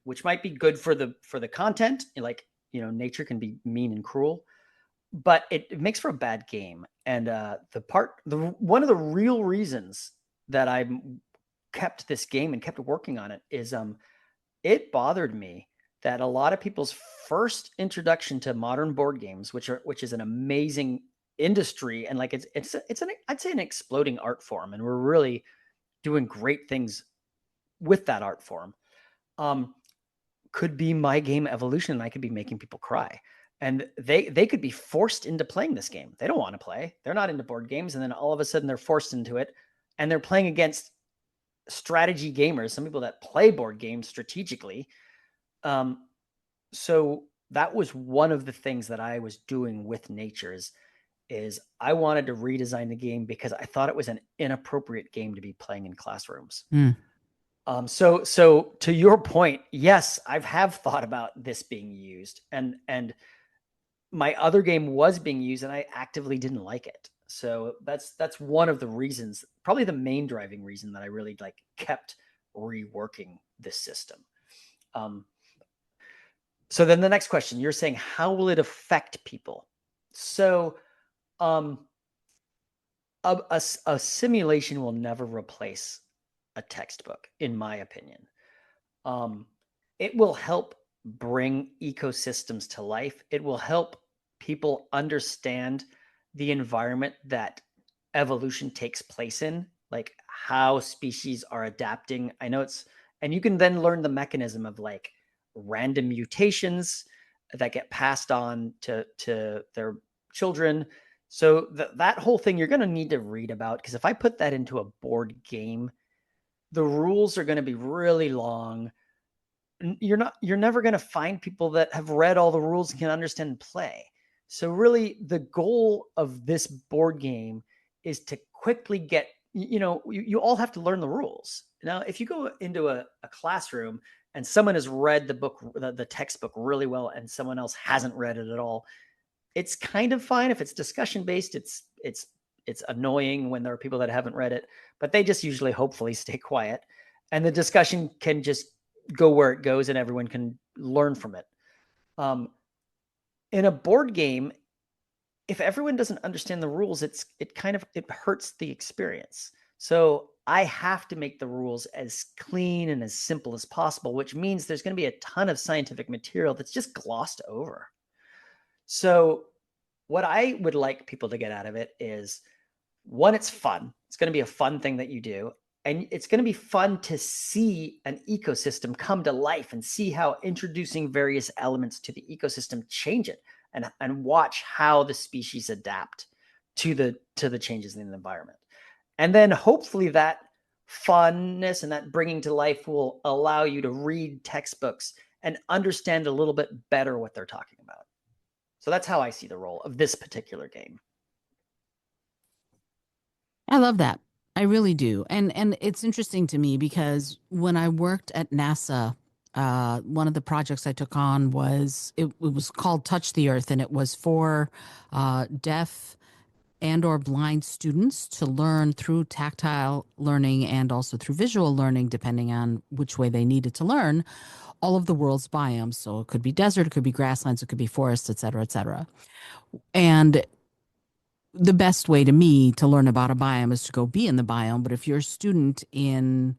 good for the content. Like, nature can be mean and cruel, but it makes for a bad game. And the one of the real reasons that I'm kept this game and kept working on it is it bothered me that a lot of people's first introduction to modern board games, which is an amazing industry, and like it's an I'd say an exploding art form, and we're really doing great things with that art form. Could be my game Evolution, and I could be making people cry. And they could be forced into playing this game. They don't want to play. They're not into board games, and then all of a sudden they're forced into it, and they're playing against strategy gamers, some people that play board games strategically. So that was one of the things that I was doing with Natures is I wanted to redesign the game because I thought it was an inappropriate game to be playing in classrooms. Mm. So to your point, yes, have thought about this being used, and my other game was being used, and I actively didn't like it. So that's one of the reasons, probably the main driving reason, that I really like kept reworking this system. So then the next question, you're saying, how will it affect people? So a simulation will never replace a textbook, in my opinion. It will help bring ecosystems to life. It will help people understand the environment that evolution takes place in, like how species are adapting. I know and you can then learn the mechanism of like random mutations that get passed on to their children. So that whole thing you're going to need to read about, because if I put that into a board game, the rules are going to be really long. You're never going to find people that have read all the rules and can understand and play. So really the goal of this board game is to quickly get, you all have to learn the rules. Now, if you go into a classroom and someone has read the book, the textbook really well, and someone else hasn't read it at all, it's kind of fine. If it's discussion based, it's annoying when there are people that haven't read it, but they just usually hopefully stay quiet, and the discussion can just go where it goes and everyone can learn from it. In a board game, if everyone doesn't understand the rules, it hurts the experience. So I have to make the rules as clean and as simple as possible, which means there's going to be a ton of scientific material that's just glossed over. So what I would like people to get out of it is, one, it's fun. It's going to be a fun thing that you do. And it's going to be fun to see an ecosystem come to life and see how introducing various elements to the ecosystem change it, and watch how the species adapt to the changes in the environment. And then hopefully that funness and that bringing to life will allow you to read textbooks and understand a little bit better what they're talking about. So that's how I see the role of this particular game. I love that. I really do. And it's interesting to me because when I worked at NASA, one of the projects I took on was it was called Touch the Earth, and it was for deaf and or blind students to learn through tactile learning and also through visual learning, depending on which way they needed to learn, all of the world's biomes. So it could be desert, it could be grasslands, it could be forests, et cetera, et cetera. And the best way to me to learn about a biome is to go be in the biome. But if you're a student in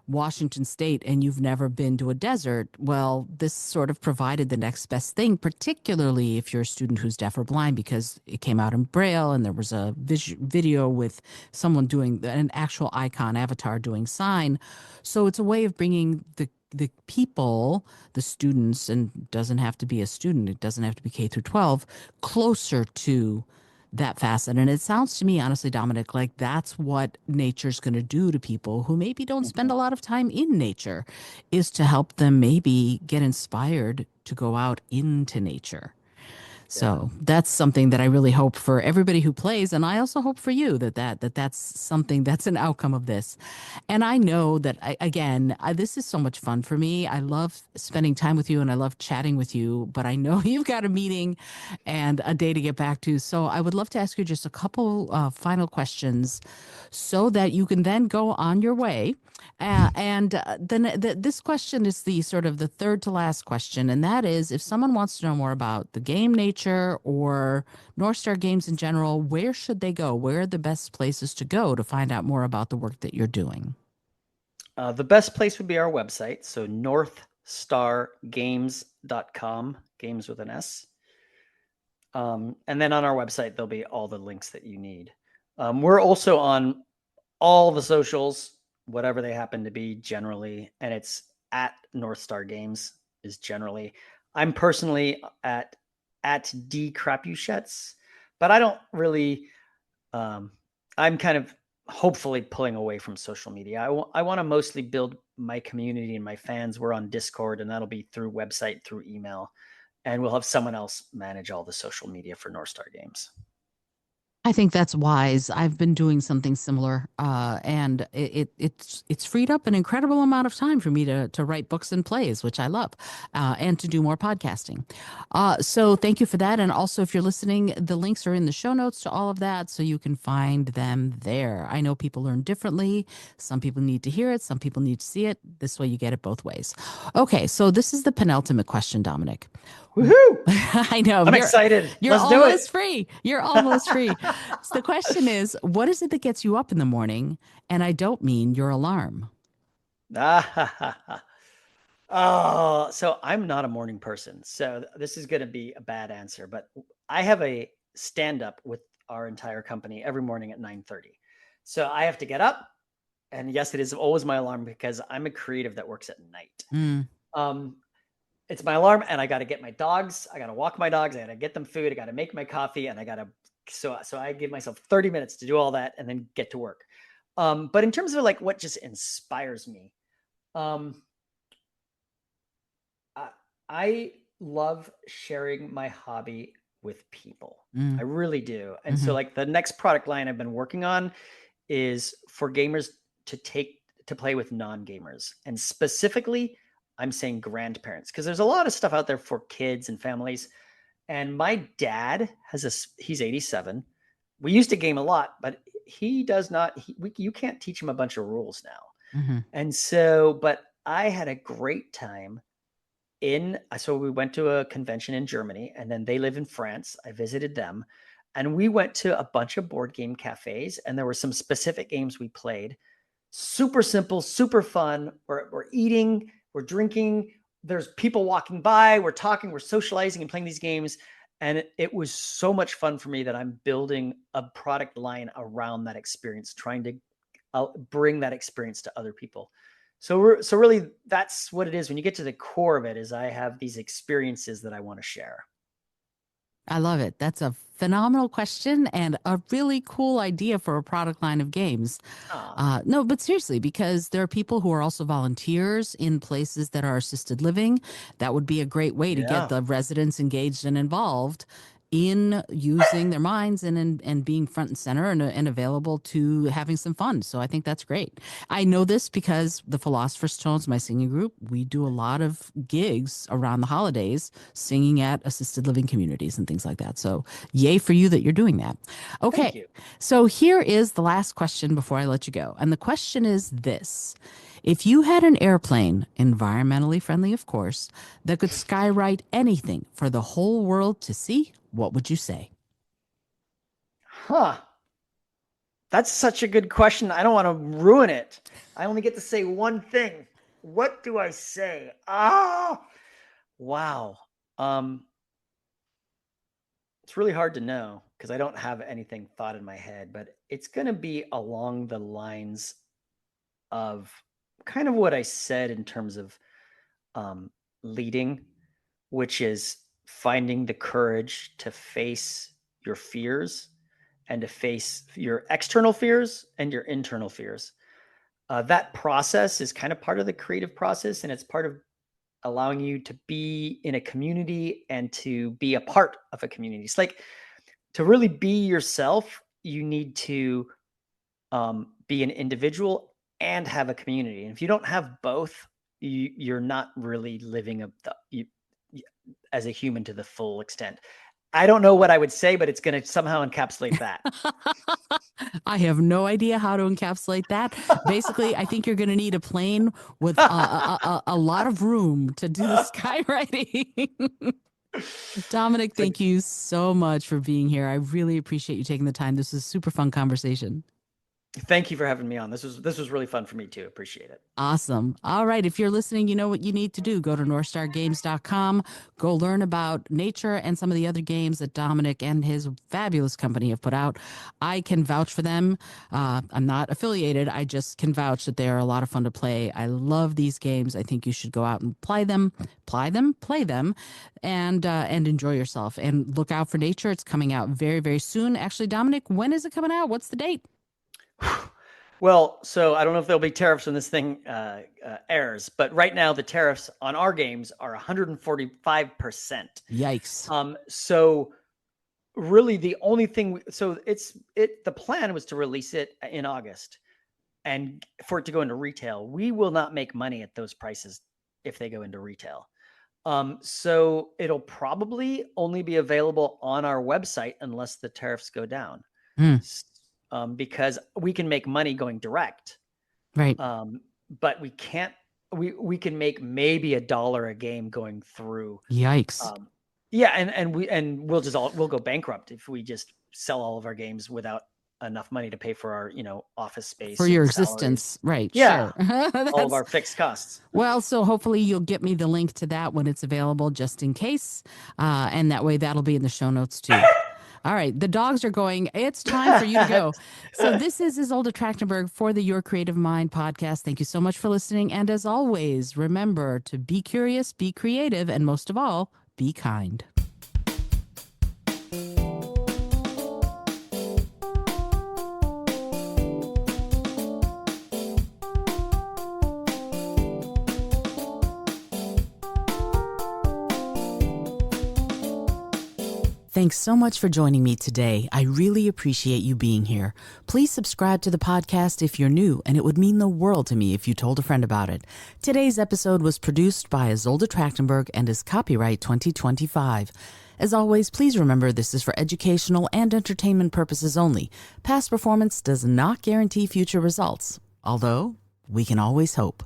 Washington State and you've never been to a desert, well, this sort of provided the next best thing, particularly if you're a student who's deaf or blind, because it came out in Braille and there was a video with someone doing an actual icon avatar doing sign. So it's a way of bringing the people, the students, and it doesn't have to be a student, it doesn't have to be K through 12, closer to that facet. And it sounds to me, honestly, Dominic, like that's what nature's going to do to people who maybe don't spend a lot of time in nature, is to help them maybe get inspired to go out into nature. So that's something that I really hope for everybody who plays, and I also hope for you that's something that's an outcome of this. And I know that this is so much fun for me. I love spending time with you, and I love chatting with you. But I know you've got a meeting and a day to get back to, so I would love to ask you just a couple final questions, so that you can then go on your way. This question is the sort of the third to last question, and that is, if someone wants to know more about the game Nature or North Star Games in general, where should they go? Where are the best places to go to find out more about the work that you're doing? The best place would be our website. So northstargames.com, games with an S. And then on our website, there'll be all the links that you need. We're also on all the socials, whatever they happen to be generally. And it's at North Star Games is generally. I'm personally at D Crapuchettes, but I don't really, I'm kind of hopefully pulling away from social media. I want to mostly build my community and my fans. We're on Discord, and that'll be through website, through email, and we'll have someone else manage all the social media for North Star Games. I think that's wise. I've been doing something similar, and it's freed up an incredible amount of time for me to write books and plays, which I love, and to do more podcasting. So thank you for that. And also, if you're listening, the links are in the show notes to all of that, so you can find them there. I know people learn differently. Some people need to hear it. Some people need to see it. This way, you get it both ways. Okay, so this is the penultimate question, Dominic. Woohoo! I know. I'm excited. You're Let's do almost it. free. You're almost free. So the question is, what is it that gets you up in the morning? And I don't mean your alarm. Oh, so I'm not a morning person. So this is going to be a bad answer, but I have a stand up with our entire company every morning at 9:30. So I have to get up, and yes, it is always my alarm because I'm a creative that works at night. Mm. Um, it's my alarm, and I got to get my dogs. I got to walk my dogs. I got to get them food. I got to make my coffee, and I got to. So I give myself 30 minutes to do all that, and then get to work. But in terms of like what just inspires me, um, I love sharing my hobby with people. Mm. I really do. And Mm-hmm. so like the next product line I've been working on is for gamers to play with non-gamers. And specifically, I'm saying grandparents because there's a lot of stuff out there for kids and families. And my dad he's 87. We used to game a lot, but he does not you can't teach him a bunch of rules now. Mm-hmm. And so but I had a great time so we went to a convention in Germany, and then they live in France. I visited them, and we went to a bunch of board game cafes, and there were some specific games we played. Super simple, super fun. We're eating, we're drinking, there's people walking by, we're talking, we're socializing and playing these games. And it was so much fun for me that I'm building a product line around that experience, trying to bring that experience to other people. So really that's what it is. When you get to the core of it is I have these experiences that I want to share. I love it. That's a phenomenal question and a really cool idea for a product line of games. No, but seriously, because there are people who are also volunteers in places that are assisted living. That would be a great way to get Yeah. the residents engaged and involved in using their minds and being front and center and available to having some fun. So I think that's great. I know this because the Philosopher's Stones, my singing group, we do a lot of gigs around the holidays singing at assisted living communities and things like that. So yay for you that you're doing that. Thank Okay. you. So here is the last question before I let you go. And the question is this. If you had an airplane, environmentally friendly, of course, that could skywrite anything for the whole world to see, what would you say? Huh. That's such a good question. I don't want to ruin it. I only get to say one thing. What do I say? Wow. It's really hard to know because I don't have anything thought in my head, but it's going to be along the lines of kind of what I said in terms of leading, which is finding the courage to face your fears and to face your external fears and your internal fears. That process is kind of part of the creative process, and it's part of allowing you to be in a community and to be a part of a community. It's like to really be yourself, you need to be an individual and have a community. And if you don't have both, you're not really living as a human to the full extent. I don't know what I would say, but it's going to somehow encapsulate that. I have no idea how to encapsulate that. Basically, I think you're going to need a plane with a lot of room to do the skywriting. Dominic, It's a thank you so much for being here. I really appreciate you taking the time. This is a super fun conversation. Thank you for having me on. This was really fun for me too. Appreciate it. Awesome. All right. If you're listening, you know what you need to do. Go to northstargames.com. Go learn about nature and some of the other games that Dominic and his fabulous company have put out. I can vouch for them. I'm not affiliated. I just can vouch that they are a lot of fun to play. I love these games. I think you should go out and play them, and enjoy yourself. And look out for nature. It's coming out very, very soon. Actually, Dominic, when is it coming out? What's the date? Well, so I don't know if there'll be tariffs when this thing airs, but right now the tariffs on our games are 145%. Yikes. So really the only thing, the plan was to release it in August and for it to go into retail. We will not make money at those prices if they go into retail. So it'll probably only be available on our website unless the tariffs go down. Because we can make money going direct, right? But we can't. We can make maybe $1 a game going through. Yikes! Yeah, and we'll go bankrupt if we just sell all of our games without enough money to pay for our office space for your salaries. Existence, right? Yeah, sure. all of our fixed costs. Well, so hopefully you'll get me the link to that when it's available, just in case, and that way that'll be in the show notes too. All right, the dogs are going. It's time for you to go. So this is Isolde Trachtenberg for the Your Creative Mind podcast. Thank you so much for listening. And as always, remember to be curious, be creative, and most of all, be kind. Thanks so much for joining me today. I really appreciate you being here. Please subscribe to the podcast if you're new, and it would mean the world to me if you told a friend about it. Today's episode was produced by Isolde Trachtenberg and is copyright 2025. As always, please remember this is for educational and entertainment purposes only. Past performance does not guarantee future results, although we can always hope.